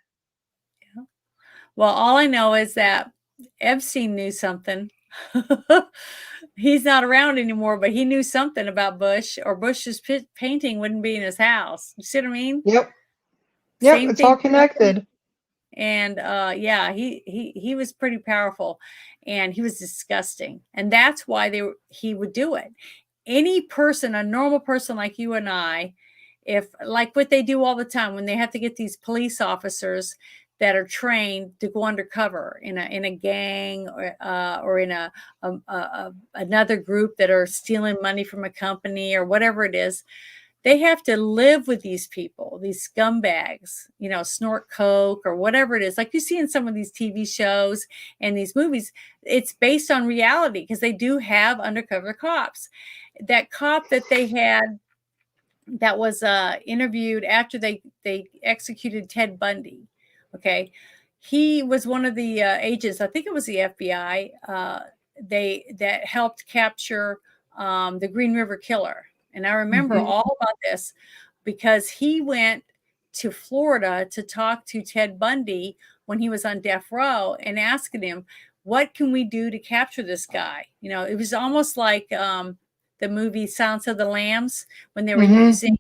Well, all I know is that Epstein knew something. He's not around anymore, but he knew something about Bush, or Bush's painting wouldn't be in his house. You see what I mean? Yep. Yep, Same it's all thing. connected. And yeah, he was pretty powerful, and he was disgusting, and that's why he would do it. Any person, a normal person like you and I, if like what they do all the time when they have to get these police officers that are trained to go undercover in a gang, or in another group that are stealing money from a company or whatever it is, they have to live with these people, these scumbags, snort coke or whatever it is. Like you see in some of these TV shows and these movies, it's based on reality because they do have undercover cops. That cop that they had that was interviewed after they executed Ted Bundy. Okay, he was one of the agents. I think it was the FBI. That helped capture the Green River Killer, and I remember Mhm. all about this because he went to Florida to talk to Ted Bundy when he was on death row and asking him, "What can we do to capture this guy?" It was almost like the movie Silence of the Lambs when they were Mhm. using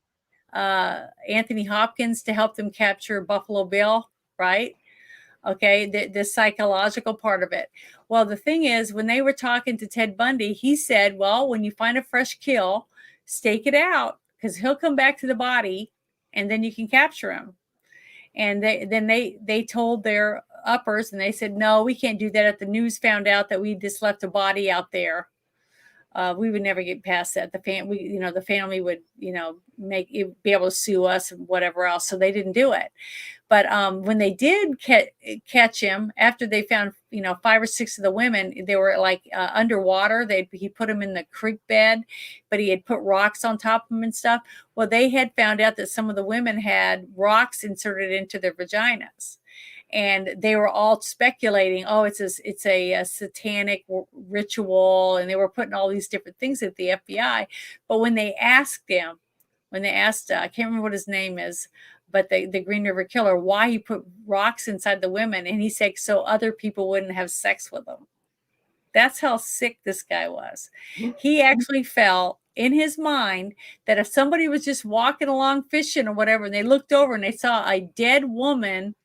Anthony Hopkins to help them capture Buffalo Bill, right? Okay, the psychological part of it. Well, the thing is, when they were talking to Ted Bundy, he said, well, when you find a fresh kill, stake it out because he'll come back to the body and then you can capture him. And they told their uppers and they said, no, we can't do that. If the news found out that we just left a body out there, we would never get past that. The family would, make it, be able to sue us and whatever else. So they didn't do it. But when they did catch him, after they found, 5 or 6 of the women, they were like underwater. He put them in the creek bed, but he had put rocks on top of them and stuff. Well, they had found out that some of the women had rocks inserted into their vaginas. And they were all speculating, oh, it's a satanic ritual, and they were putting all these different things at the FBI. But when they asked, I can't remember what his name is, but the Green River Killer, why he put rocks inside the women, and he said so other people wouldn't have sex with them. That's how sick this guy was. He actually felt in his mind that if somebody was just walking along fishing or whatever, and they looked over and they saw a dead woman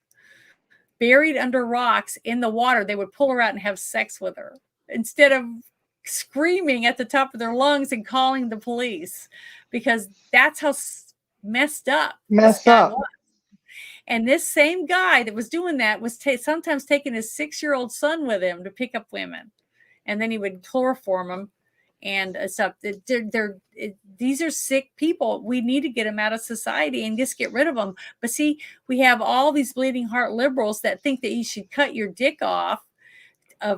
buried under rocks in the water, they would pull her out and have sex with her instead of screaming at the top of their lungs and calling the police, because that's how messed up this Mess guy up. was. And this same guy that was doing that was sometimes taking his 6-year-old son with him to pick up women, and then he would chloroform them and stuff. These are sick people. We need to get them out of society and just get rid of them. But see, we have all these bleeding heart liberals that think that you should cut your dick off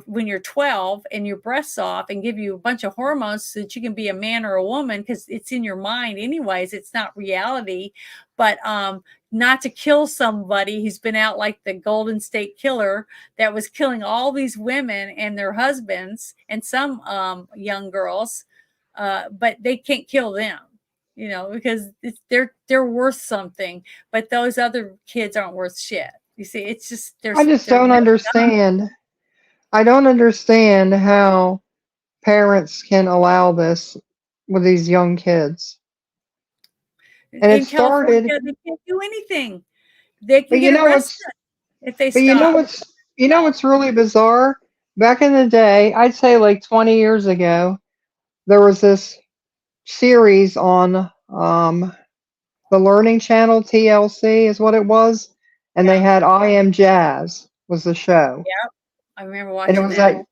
when you're 12 and your breasts off and give you a bunch of hormones so that you can be a man or a woman, because it's in your mind anyways. It's not reality. But not to kill somebody who's been out like the Golden State Killer that was killing all these women and their husbands and some young girls, but they can't kill them, because they're worth something, but those other kids aren't worth shit. You see, it's just I just they're don't understand. I don't understand how parents can allow this with these young kids. And it In California, started, they can't do anything. They can but you get know arrested what's, if they but you know stop. what's really bizarre? Back in the day, I'd say like 20 years ago, there was this series on the Learning Channel, TLC is what it was, and they Yeah, had I Am Jazz was the show, yeah. I remember and it watching was that.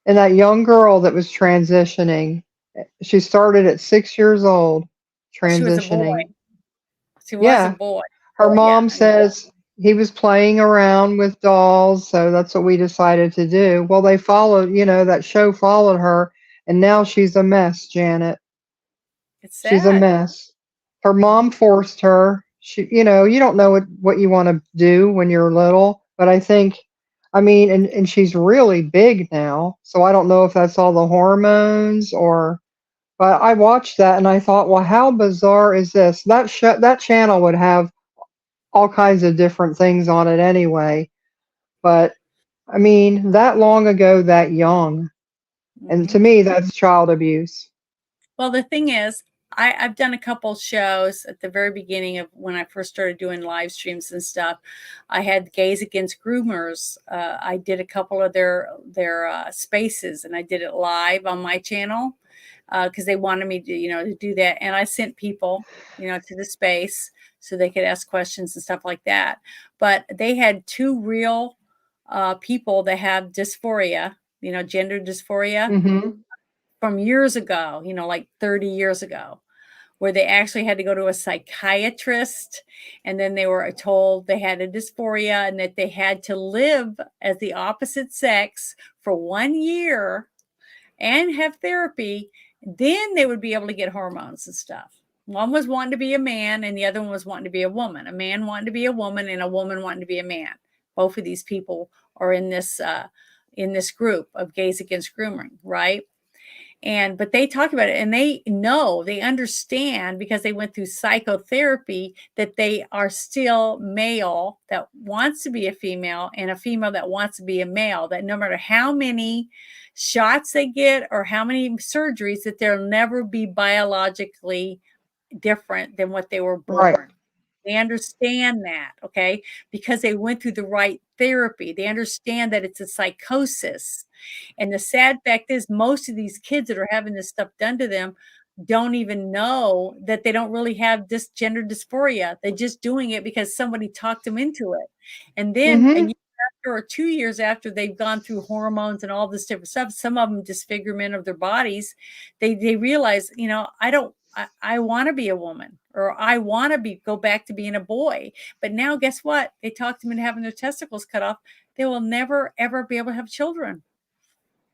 that young girl that was transitioning. She started at 6 years old, Well, she was a boy. transitioning. She was a Yeah, boy. her Yeah. mom says he was playing around with dolls, so that's what we decided to do. Well, they followed, that show followed her, and now she's a mess, Janet. It's She's a sad. mess. Her mom forced her. You don't know what you want to do when you're little, but and she's really big now, so I don't know if that's all the hormones but I watched that and I thought, well, how bizarre is this? That channel would have all kinds of different things on it anyway, but that long ago, that young, and Hmm. to me, that's child abuse. Well, the thing is, I've done a couple shows at the very beginning of when I first started doing live streams and stuff. I had Gays Against Groomers. I did a couple of their spaces, and I did it live on my channel because they wanted me to do that. And I sent people, to the space so they could ask questions and stuff like that. But they had two real people that have dysphoria, gender dysphoria Mm-hmm. from years ago, like 30 years ago, where they actually had to go to a psychiatrist, and then they were told they had a dysphoria and that they had to live as the opposite sex for 1 year and have therapy. Then they would be able to get hormones and stuff. One was wanting to be a man and the other one was wanting to be a woman. A man wanting to be a woman and a woman wanting to be a man. Both of these people are in this group of Gays Against Grooming, right? But they talk about it and they understand because they went through psychotherapy that they are still male that wants to be a female and a female that wants to be a male, that no matter how many shots they get or how many surgeries, that they'll never be biologically different than what they were Right. born. They understand that, okay, because they went through the right therapy. They understand that it's a psychosis. And the sad fact is, most of these kids that are having this stuff done to them don't even know that they don't really have this gender dysphoria. They're just doing it because somebody talked them into it. And then a Mm-hmm. year after or 2 years after they've gone through hormones and all this different stuff, some of them disfigurement of their bodies, they realize, I want to be a woman, or I want to go back to being a boy. But now guess what? They talked them into having their testicles cut off. They will never, ever be able to have children.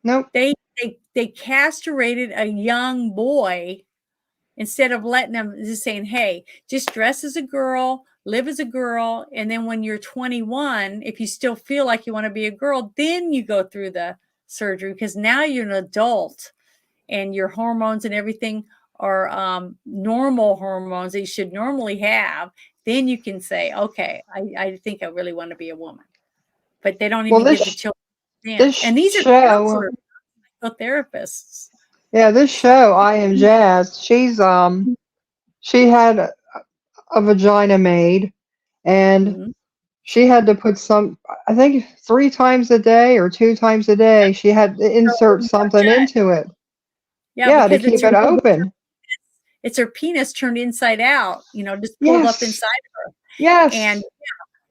Nope. They castrated a young boy instead of letting them, just saying, hey, just dress as a girl, live as a girl. And then when you're 21, if you still feel like you want to be a girl, then you go through the surgery, because now you're an adult and your hormones and everything are normal hormones that you should normally have. Then you can say, okay, I think I really want to be a woman. But they don't Well, even give the children a chance. this And these are show, counselors, therapists. yeah, this show, I Am Jazz. She had a vagina made, and Mhm. she had to put I think 3 times a day or 2 times a day, she had to insert something into it. Yeah, Yeah, to because keep it open. it's her penis turned inside out, just pulled up Yes. inside of her. Yes.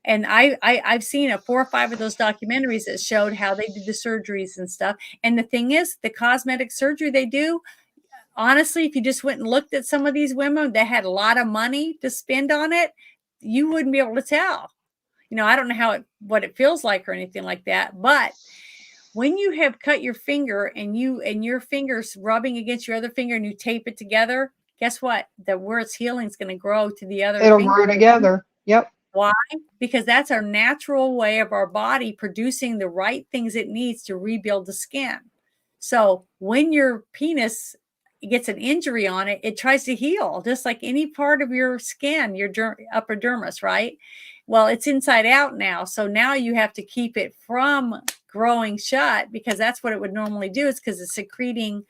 And I've seen 4 or 5 of those documentaries that showed how they did the surgeries and stuff. And the thing is, the cosmetic surgery they do, honestly, if you just went and looked at some of these women that had a lot of money to spend on it, you wouldn't be able to tell. I don't know what it feels like or anything like that, but when you have cut your finger and your fingers rubbing against your other finger and you tape it together, guess what? Where it's healing is going to grow to the other It'll finger. grow together. Yep. Why? Because that's our natural way of our body producing the right things it needs to rebuild the skin. So when your penis gets an injury on it, it tries to heal just like any part of your skin, your upper dermis, right? Well, it's inside out now. So now you have to keep it from growing shut, because that's what it would normally do. It's because it's secreting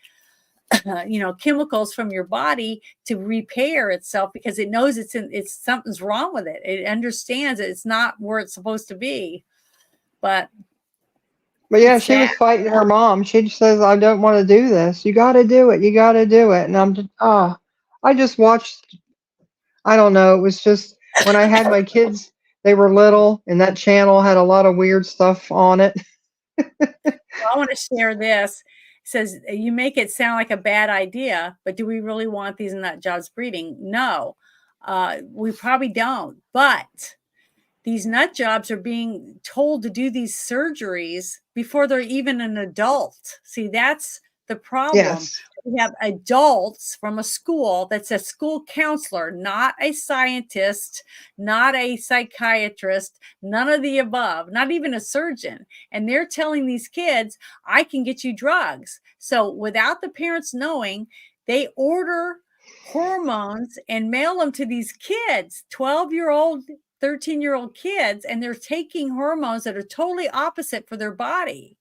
chemicals from your body to repair itself, because it knows it's something's wrong with it. It understands that it's not where it's supposed to be. But yeah, she was fighting her mom. She just says, I don't want to do this. You got to do it. You got to do it. And I'm just, I just watched, I don't know. It was just when I had my kids, they were little, and that channel had a lot of weird stuff on it. I want to share this. It says, you make it sound like a bad idea, but do we really want these nut jobs breeding? No, we probably don't. But these nut jobs are being told to do these surgeries before they're even an adult. See, that's the problem. Yes. We have adults from a school that's a school counselor, not a scientist, not a psychiatrist, none of the above, not even a surgeon. And they're telling these kids, I can get you drugs. So without the parents knowing, they order hormones and mail them to these kids, 12-year-old, 13-year-old kids, and they're taking hormones that are totally opposite for their body.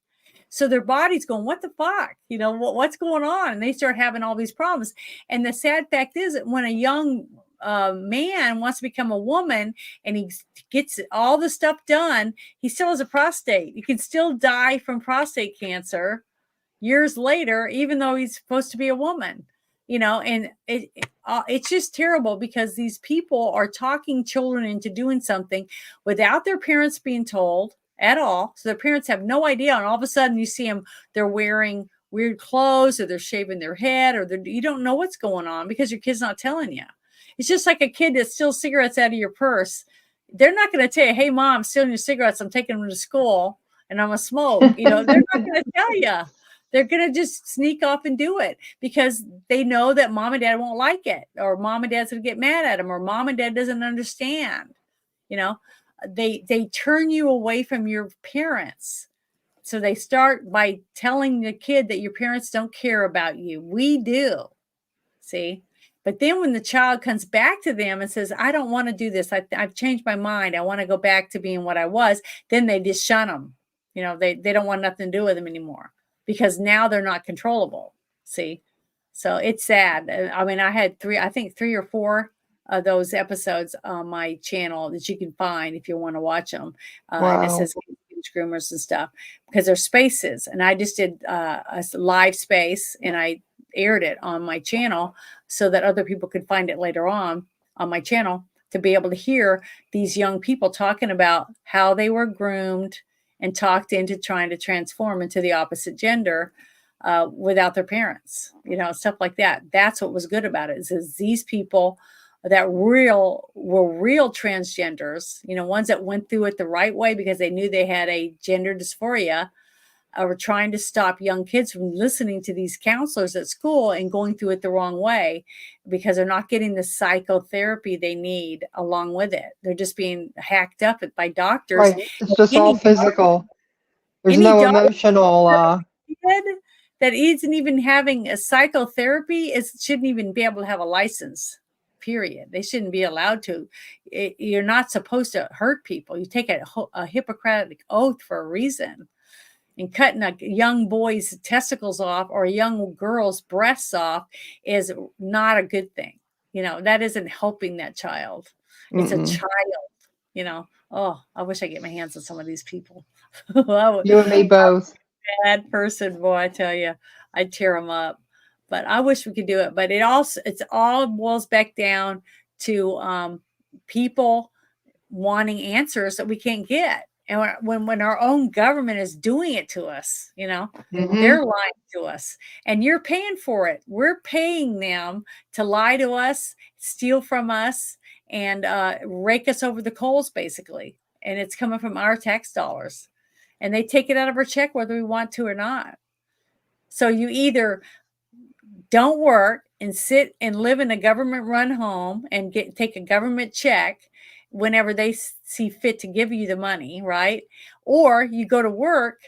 So their body's going, what the fuck? What's going on? And they start having all these problems. And the sad fact is that when a young man wants to become a woman and he gets all the stuff done, he still has a prostate. He can still die from prostate cancer years later, even though he's supposed to be a woman. And it's just terrible, because these people are talking children into doing something without their parents being told at all. So their parents have no idea. And all of a sudden you see them, they're wearing weird clothes, or they're shaving their head, or you don't know what's going on because your kid's not telling you. It's just like a kid that steals cigarettes out of your purse. They're not going to tell you, hey, mom, I'm stealing your cigarettes. I'm taking them to school and I'm going to smoke. They're not going to tell you. They're going to just sneak off and do it because they know that mom and dad won't like it, or mom and dad's going to get mad at them, or mom and dad doesn't understand. They turn you away from your parents. So they start by telling the kid that your parents don't care about you. We do. See? But then when the child comes back to them and says, I don't want to do this. I've changed my mind. I want to go back to being what I was. Then they just shun them. They don't want nothing to do with them anymore, because now they're not controllable. See? So it's sad. I mean, I had three or four of those episodes on my channel that you can find if you want to watch them. Wow. And it says groomers and stuff, because there's spaces. And I just did a live space, and I aired it on my channel so that other people could find it later on my channel, to be able to hear these young people talking about how they were groomed and talked into trying to transform into the opposite gender without their parents, stuff like that. That's what was good about it, is these people that were real transgenders, ones that went through it the right way because they knew they had a gender dysphoria, were trying to stop young kids from listening to these counselors at school and going through it the wrong way, because they're not getting the psychotherapy they need along with it. They're just being hacked up by doctors. Right. It's just all physical. There's no emotional. That isn't even having a psychotherapy shouldn't even be able to have a license. Period. They shouldn't be allowed to. You're not supposed to hurt people. You take a Hippocratic oath for a reason. And cutting a young boy's testicles off or a young girl's breasts off is not a good thing. That isn't helping that child. It's a child. Oh, I wish I get my hands on some of these people. You and me both. Bad person, boy, I tell you, I'd tear them up. But I wish we could do it. But it's all boils back down to people wanting answers that we can't get. And when our own government is doing it to us, they're lying to us, and you're paying for it. We're paying them to lie to us, steal from us, and rake us over the coals, basically. And it's coming from our tax dollars, and they take it out of our check whether we want to or not. So you either don't work and sit and live in a government-run home and take a government check whenever they see fit to give you the money, right? Or you go to work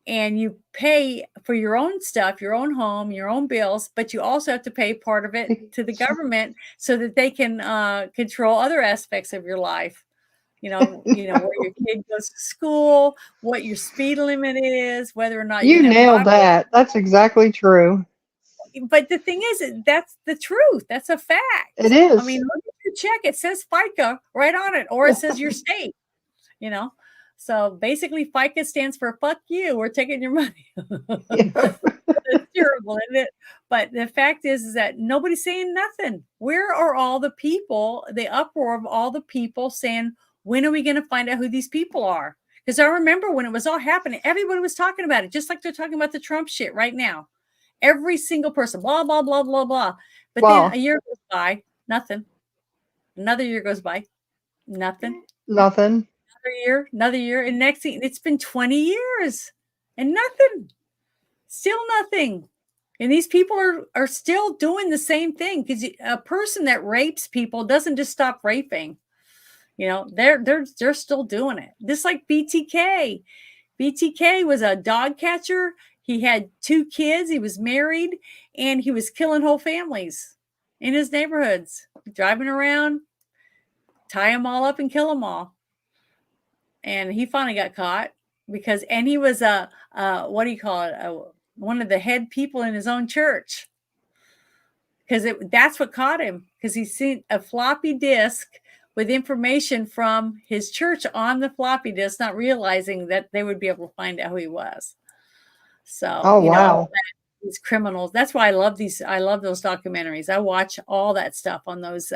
and you pay for your own stuff, your own home, your own bills, but you also have to pay part of it to the government so that they can control other aspects of your life. Where your kid goes to school, what your speed limit is, whether or not you nailed that. That's exactly true. but the thing is, that's the truth. That's a fact. It is. I mean, look at your check. It says FICA right on it, or it says your state, you know? So basically FICA stands for fuck you. We're taking your money. Yeah. It's terrible, isn't it? But the fact is that nobody's saying nothing. Where are all the people, the uproar of all the people saying, when are we going to find out who these people are? Because I remember when it was all happening, everybody was talking about it, just like they're talking about the Trump shit right now. Every single person, blah, blah, blah, blah, blah. But Wow. then a year goes by, nothing. Another year goes by, nothing. Nothing. Another year. And next thing, it's been 20 years and nothing. Still nothing. And these people are still doing the same thing, because a person that rapes people doesn't just stop raping. You know, they're still doing it. Just like BTK. BTK was a dog catcher. He had 2 kids. He was married, and he was killing whole families in his neighborhoods, driving around, tie them all up and kill them all. And he finally got caught and he was what do you call it? One of the head people in his own church. Because that's what caught him, because he seen a floppy disk with information from his church on the floppy disk, not realizing that they would be able to find out who he was. So, Oh, you know, wow. these criminals. That's why I love these. I love those documentaries. I watch all that stuff on those,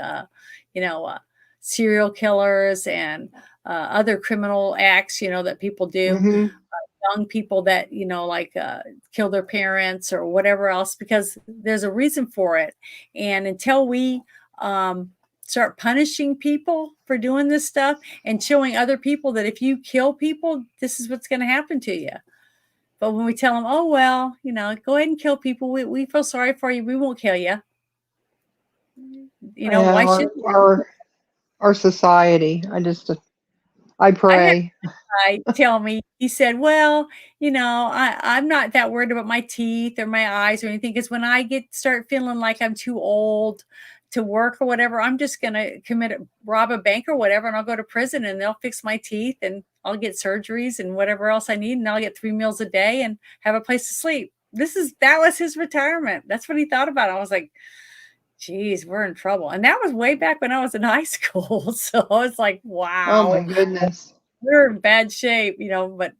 serial killers and other criminal acts, that people do. Hmm. Young people that, kill their parents or whatever else, because there's a reason for it. And until we start punishing people for doing this stuff and showing other people that if you kill people, this is what's going to happen to you. But when we tell them, oh, well, go ahead and kill people. We feel sorry for you. We won't kill you. Why should our society? I I pray. tell me, he said, well, I'm not that worried about my teeth or my eyes or anything, because when I start feeling like I'm too old to work or whatever, I'm just going to rob a bank or whatever, and I'll go to prison and they'll fix my teeth and I'll get surgeries and whatever else I need, and I'll get 3 meals a day and have a place to sleep. That was his retirement. That's what he thought about. I was like, geez, we're in trouble. And that was way back when I was in high school. So I was like, wow. Oh my goodness. We're in bad shape, but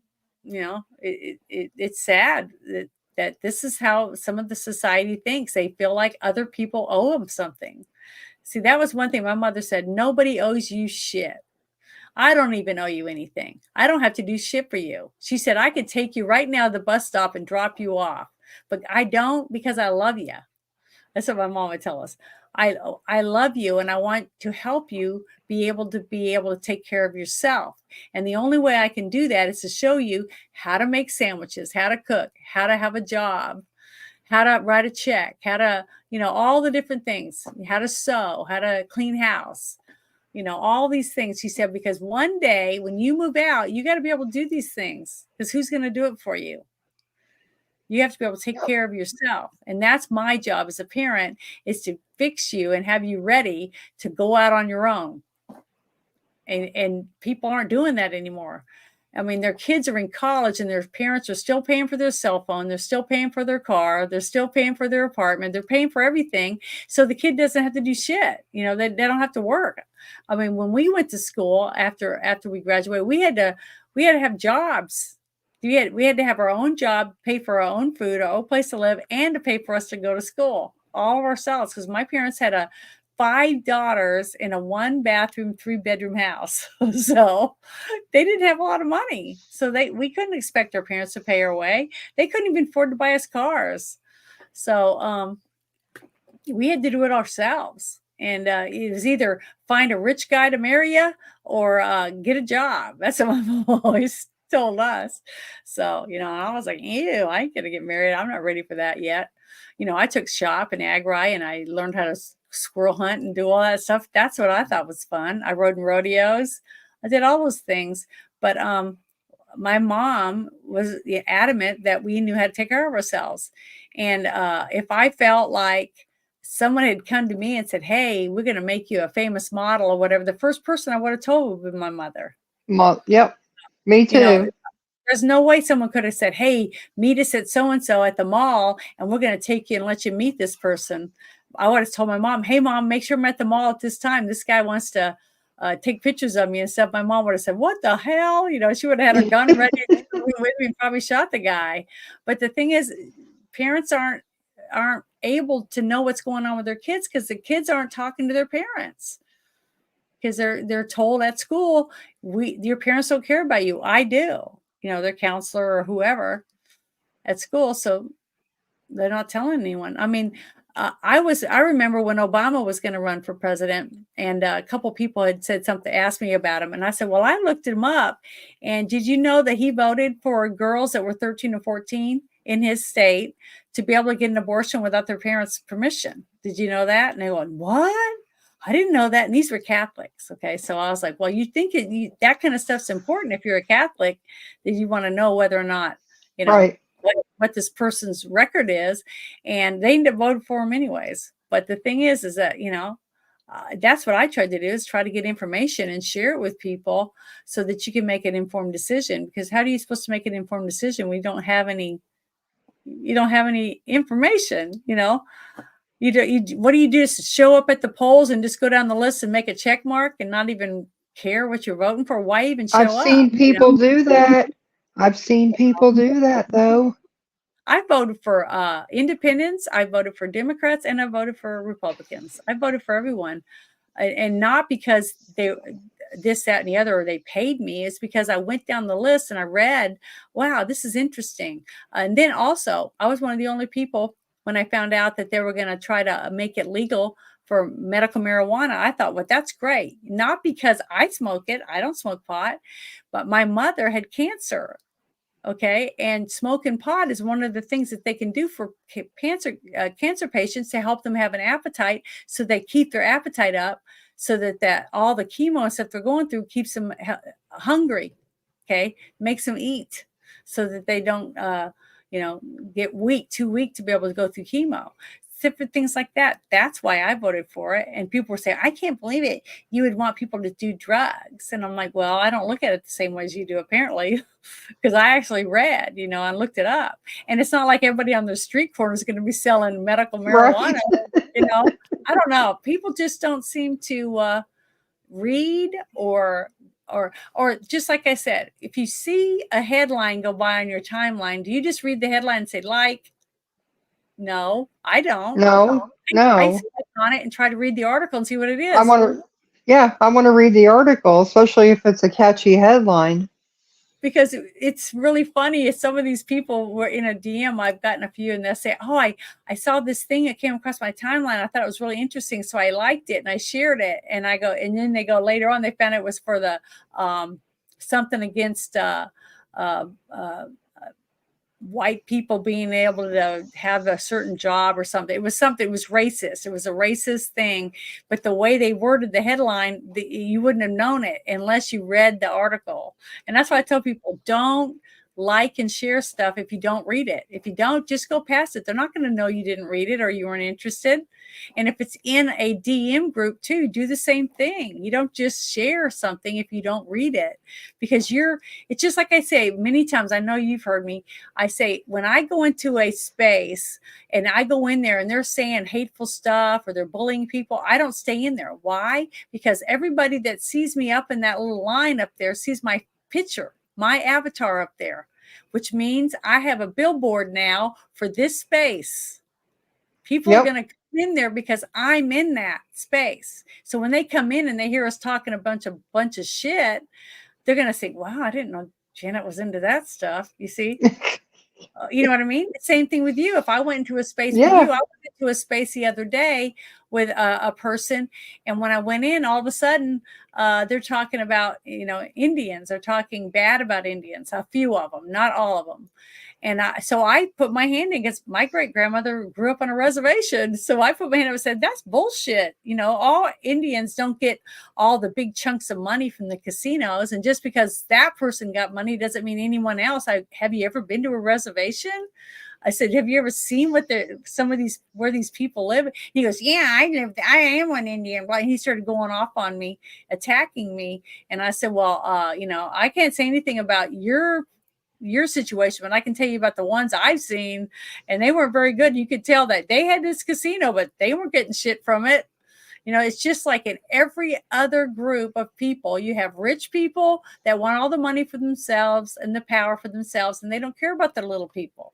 it's sad that this is how some of the society thinks. They feel like other people owe them something. See, that was one thing my mother said: nobody owes you shit. I don't even owe you anything. I don't have to do shit for you. She said, I could take you right now to the bus stop and drop you off, but I don't, because I love you. That's what my mom would tell us. I love you, and I want to help you be able to take care of yourself. And the only way I can do that is to show you how to make sandwiches, how to cook, how to have a job, how to write a check, how to, all the different things, how to sew, how to clean house, all these things. She said, because one day when you move out, you got to be able to do these things, because who's going to do it for you? You have to be able to take care of yourself. And that's my job as a parent, is to fix you and have you ready to go out on your own. And people aren't doing that anymore. I mean, their kids are in college and their parents are still paying for their cell phone. They're still paying for their car. They're still paying for their apartment. They're paying for everything. So the kid doesn't have to do shit. They don't have to work. I mean, when we went to school after we graduated, we had to have jobs. We had to have our own job, pay for our own food, our own place to live, and to pay for us to go to school, all of ourselves. Because my parents had 5 daughters in a 1-bathroom, 3-bedroom house. So they didn't have a lot of money. So we couldn't expect our parents to pay our way. They couldn't even afford to buy us cars. So we had to do it ourselves. And it was either find a rich guy to marry you or get a job. That's what I've always told us. So, I was like, ew, I ain't gonna get married. I'm not ready for that yet. I took shop and agri, and I learned how to squirrel hunt and do all that stuff. That's what I thought was fun. I rode in rodeos. I did all those things. But my mom was adamant that we knew how to take care of ourselves. And if I felt like someone had come to me and said, hey, we're going to make you a famous model or whatever, the first person I would have told would be my mother. Yep. Me too. There's no way someone could have said, hey, meet us at so-and-so at the mall, and we're going to take you and let you meet this person. I would have told my mom, hey, mom, make sure I'm at the mall at this time. This guy wants to take pictures of me and stuff. My mom would have said, what the hell? She would have had her gun ready with me and probably shot the guy. But the thing is, parents aren't able to know what's going on with their kids because the kids aren't talking to their parents. Because they're told at school, your parents don't care about you. I do. Their counselor or whoever at school. So they're not telling anyone. I mean, I remember when Obama was going to run for president, and a couple people had said something, asked me about him. And I said, well, I looked him up. And did you know that he voted for girls that were 13 or 14 in his state to be able to get an abortion without their parents' permission? Did you know that? And they went, what? I didn't know that. And these were Catholics. Okay. So I was like, well, you think that kind of stuff's important. If you're a Catholic, that you want to know whether or not, Right. what this person's record is. And they ended up voting for him anyways. But the thing is that, that's what I tried to do, is try to get information and share it with people so that you can make an informed decision. Because how are you supposed to make an informed decision when you don't have any information, what do you do? Just show up at the polls and just go down the list and make a check mark and not even care what you're voting for? Why even show up? I've seen people do that. I've seen people do that, though. I voted for independents. I voted for Democrats, and I voted for Republicans. I voted for everyone, and not because they this, that, and the other, or they paid me. It's because I went down the list and I read, wow, this is interesting. And then also, I was one of the only people, when I found out that they were going to try to make it legal for medical marijuana, I thought, well, that's great. Not because I smoke it. I don't smoke pot, but my mother had cancer. Okay. And smoking pot is one of the things that they can do for cancer patients to help them have an appetite, so they keep their appetite up, so that all the chemo and stuff they're going through keeps them hungry. Okay. Makes them eat so that they don't, get too weak to be able to go through chemo. Different things like that. That's why I voted for it. And people were saying, I can't believe it. You would want people to do drugs. And I'm like, well, I don't look at it the same way as you do, apparently, because I actually read, and looked it up. And it's not like everybody on the street corner is going to be selling medical marijuana. Right. I don't know. People just don't seem to read or just like I said, if you see a headline go by on your timeline, do you just read the headline and say, like? No, I don't. No. I click on it and try to read the article and see what it is. I want to read the article, especially if it's a catchy headline. Because it's really funny. Some of these people were in a DM. I've gotten a few, and they'll say, oh, I saw this thing that came across my timeline. I thought it was really interesting, so I liked it and I shared it. And I go, and then they go later on, they found it was for the something against white people being able to have a certain job or something. It was racist. It was a racist thing, but the way they worded the headline, you wouldn't have known it unless you read the article. And that's why I tell people, don't like and share stuff if you don't read it. If you don't, just go past it. They're not going to know you didn't read it or you weren't interested. And if it's in a DM group too, do the same thing. You don't just share something if you don't read it, because it's just like I say many times, I know you've heard me, I say, when I go into a space and I go in there and they're saying hateful stuff or they're bullying people, I don't stay in there. Why? Because everybody that sees me up in that little line up there sees my picture, my avatar up there, which means I have a billboard now for this space. People are going to come in there because I'm in that space. So when they come in and they hear us talking a bunch of shit, they're going to say, wow, I didn't know Janet was into that stuff. You see? You know what I mean? Same thing with you. If I went into a space with you, I went into a space the other day with a person, and when I went in, all of a sudden, they're talking about, Indians. They're talking bad about Indians, a few of them, not all of them. And so I put my hand in, because my great grandmother grew up on a reservation. So I put my hand up and said, that's bullshit. All Indians don't get all the big chunks of money from the casinos. And just because that person got money doesn't mean anyone else. Have you ever been to a reservation? I said, have you ever seen where these people live? He goes, yeah, I am one Indian. Well, he started going off on me, attacking me. And I said, well, I can't say anything about your your situation, but I can tell you about the ones I've seen, and they weren't very good. You could tell that they had this casino, but they weren't getting shit from it. It's just like in every other group of people, you have rich people that want all the money for themselves and the power for themselves, and they don't care about the little people.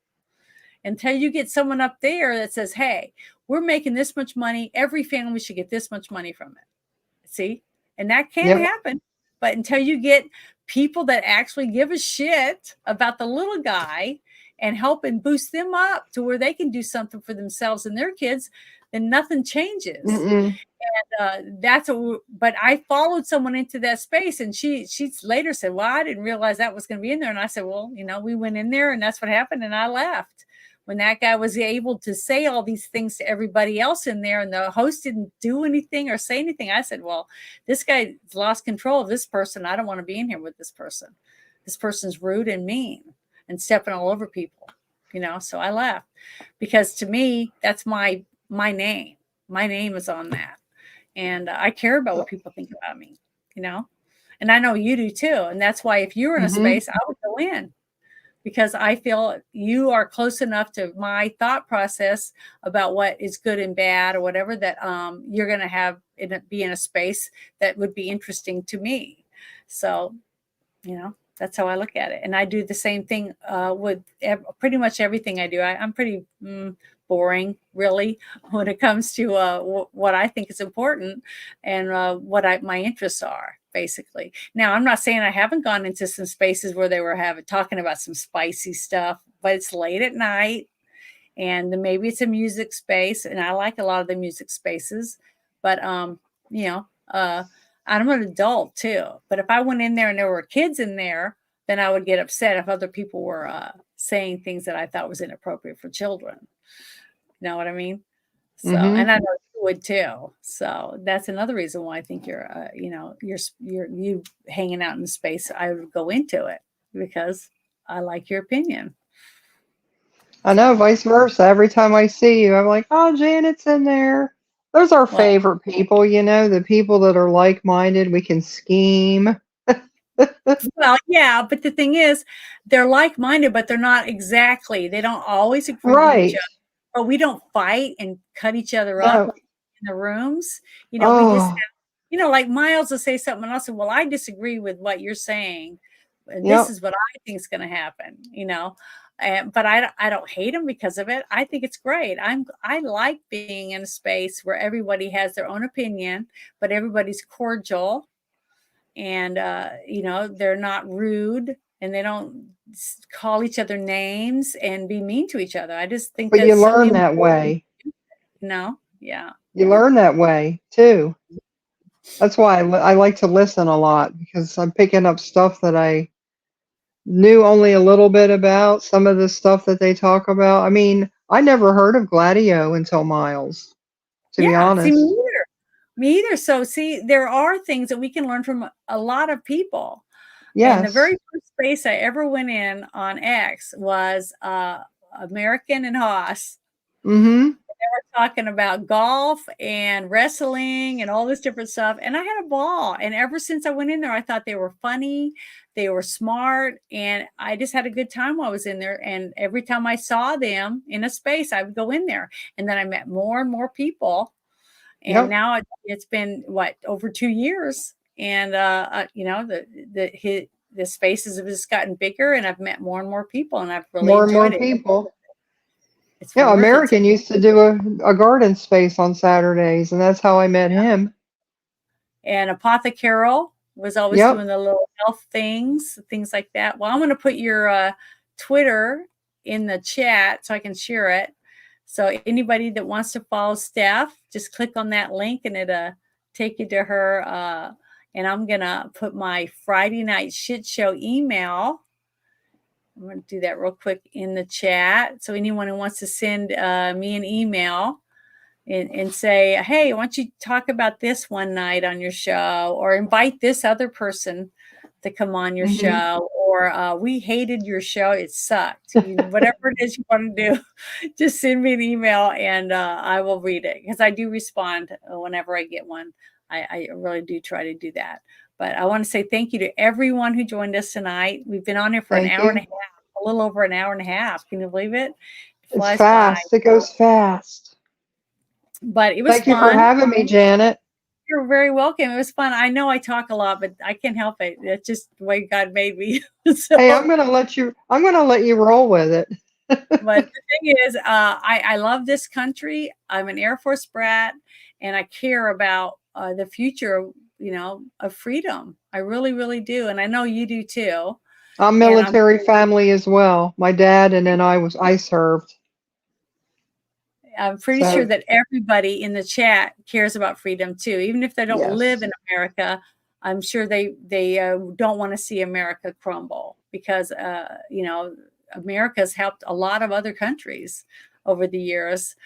Until you get someone up there that says, hey, we're making this much money. Every family should get this much money from it. See? And that can happen. But until you get people that actually give a shit about the little guy and help and boost them up to where they can do something for themselves and their kids, then nothing changes. Mm-mm. And but I followed someone into that space, and she later said, well, I didn't realize that was going to be in there. And I said, well, we went in there and that's what happened. And I left. When that guy was able to say all these things to everybody else in there and the host didn't do anything or say anything, I said, well, this guy's lost control of this person. I don't want to be in here with this person. This person's rude and mean and stepping all over people, so I left, because to me, that's my name. My name is on that. And I care about what people think about me, and I know you do too. And that's why if you're in a space, I would go in, because I feel you are close enough to my thought process about what is good and bad or whatever, that you're going to be in a space that would be interesting to me. So, that's how I look at it. And I do the same thing with pretty much everything I do. I'm pretty boring, really, when it comes to what I think is important and what my interests are, basically. Now, I'm not saying I haven't gone into some spaces where they were talking about some spicy stuff, but it's late at night, and then maybe it's a music space, and I like a lot of the music spaces, but I'm an adult too. But if I went in there and there were kids in there, then I would get upset if other people were saying things that I thought was inappropriate for children. You know what I mean? So, and I know you would too. So that's another reason why I think you're you hanging out in the space. I would go into it because I like your opinion. I know, vice versa. Every time I see you, I'm like, oh, Janet's in there. Those are favorite people, the people that are like-minded. We can scheme. Well, yeah, but the thing is, they're like-minded, but they're not exactly. They don't always agree with each other. But we don't fight and cut each other up in the rooms. We just have, like Miles will say something and I'll say, well, I disagree with what you're saying. And this is what I think is going to happen, but I don't hate them because of it. I think it's great. I like being in a space where everybody has their own opinion, but everybody's cordial and, they're not rude and they don't call each other names and be mean to each other. I just think but you learn that way. Yeah. You learn that way too. That's why I like to listen a lot, because I'm picking up stuff that I knew only a little bit about, some of the stuff that they talk about. I mean, I never heard of Gladio until Miles, to be honest. See, me either. So see, there are things that we can learn from a lot of people. Yes. And the very first space I ever went in on X was American and Haas. Mm-hmm. They were talking about golf and wrestling and all this different stuff. And I had a ball. And ever since I went in there, I thought they were funny. They were smart. And I just had a good time while I was in there. And every time I saw them in a space, I would go in there. And then I met more and more people. And now it's been, over 2 years. And, the spaces have just gotten bigger and I've met more and more people and I've really enjoyed it. People. Yeah, American used to do a garden space on Saturdays, and that's how I met him. And Apothecary was always doing the little health things like that. Well, I'm going to put your Twitter in the chat so I can share it. So anybody that wants to follow Steph, just click on that link and it'll take you to her. And I'm going to put my Friday night shit show email. I'm going to do that real quick in the chat. So anyone who wants to send me an email and say, hey, why don't you talk about this one night on your show, or invite this other person to come on your show, or we hated your show, it sucked. Whatever it is you want to do, just send me an email and I will read it, because I do respond whenever I get one. I really do try to do that. But I want to say thank you to everyone who joined us tonight. We've been on here for an hour and a half. a little over an hour and a half. Can you believe it? It It's flies fast. It goes fast. But it was Thank you for fun. having me, Janet. You're very welcome. It was fun. I know I talk a lot, but I can't help it. It's just the way God made me. So, Hey, I'm gonna let you roll with it. but the thing is, I love this country. I'm an Air Force brat, and I care about the future, of freedom. I really, really do, and I know you do too. I'm military family as well. My dad and then I served. I'm pretty So- sure that everybody in the chat cares about freedom too, even if they don't Yes. live in America. I'm sure they don't want to see America crumble because America's helped a lot of other countries over the years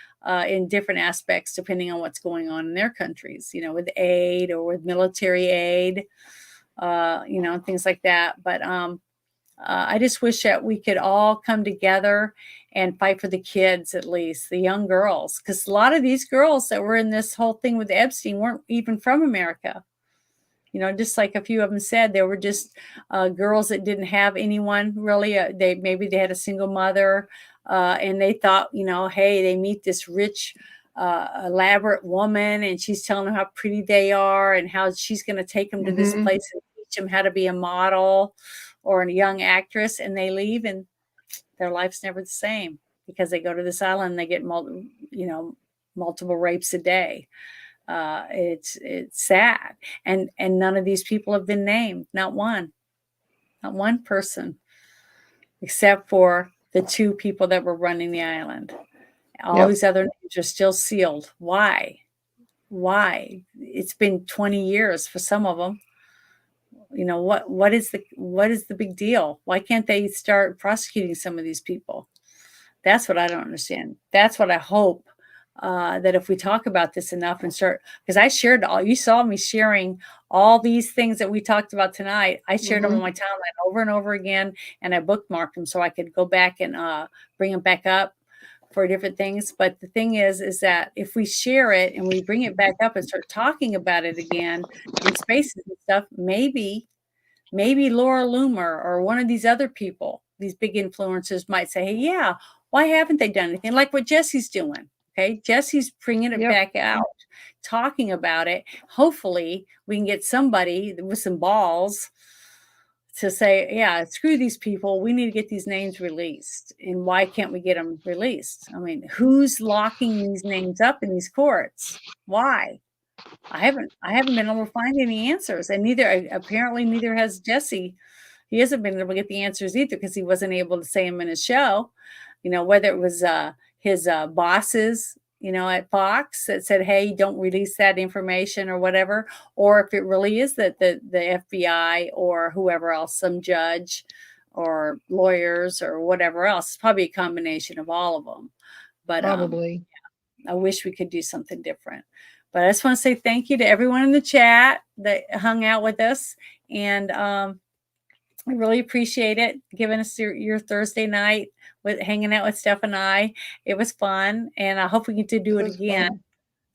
in different aspects, depending on what's going on in their countries. With aid or with military aid, things like that. But I just wish that we could all come together and fight for the kids, at least the young girls, because a lot of these girls that were in this whole thing with Epstein weren't even from America. Just like a few of them said, they were just girls that didn't have anyone really. Maybe they had a single mother, and they thought, hey, they meet this rich, elaborate woman, and she's telling them how pretty they are and how she's going to take them to this place and teach them how to be a model or a young actress, and they leave and their life's never the same because they go to this island and they get multiple rapes a day. It's sad, and none of these people have been named, not one person, except for the two people that were running the island. All these other names are still sealed. Why? It's been 20 years for some of them. What is the big deal? Why can't they start prosecuting some of these people? That's what I don't understand. That's what I hope, that if we talk about this enough and start, because I shared you saw me sharing all these things that we talked about tonight. I shared them on my timeline over and over again, and I bookmarked them so I could go back and bring them back up for different things. But the thing is that if we share it and we bring it back up and start talking about it again in spaces and stuff, maybe Laura Loomer or one of these other people, these big influencers might say, hey, yeah, why haven't they done anything? Like what Jesse's doing. Okay. Jesse's bringing it back out, talking about it. Hopefully we can get somebody with some balls to say, yeah, screw these people. We need to get these names released. And why can't we get them released? I mean, who's locking these names up in these courts? Why? I haven't been able to find any answers, and neither has Jesse. He hasn't been able to get the answers either because he wasn't able to say them in his show. Whether it was his bosses, at Fox that said, hey, don't release that information or whatever, or if it really is that the FBI or whoever else, some judge or lawyers or whatever else. It's probably a combination of all of them. But probably. I wish we could do something different. But I just want to say thank you to everyone in the chat that hung out with us. And I really appreciate it, giving us your Thursday night with hanging out with Steph and I. It was fun. And I hope we get to do it again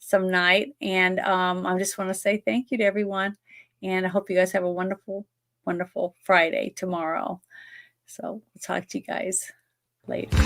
some night. And I just want to say thank you to everyone. And I hope you guys have a wonderful, wonderful Friday tomorrow. So we'll talk to you guys later.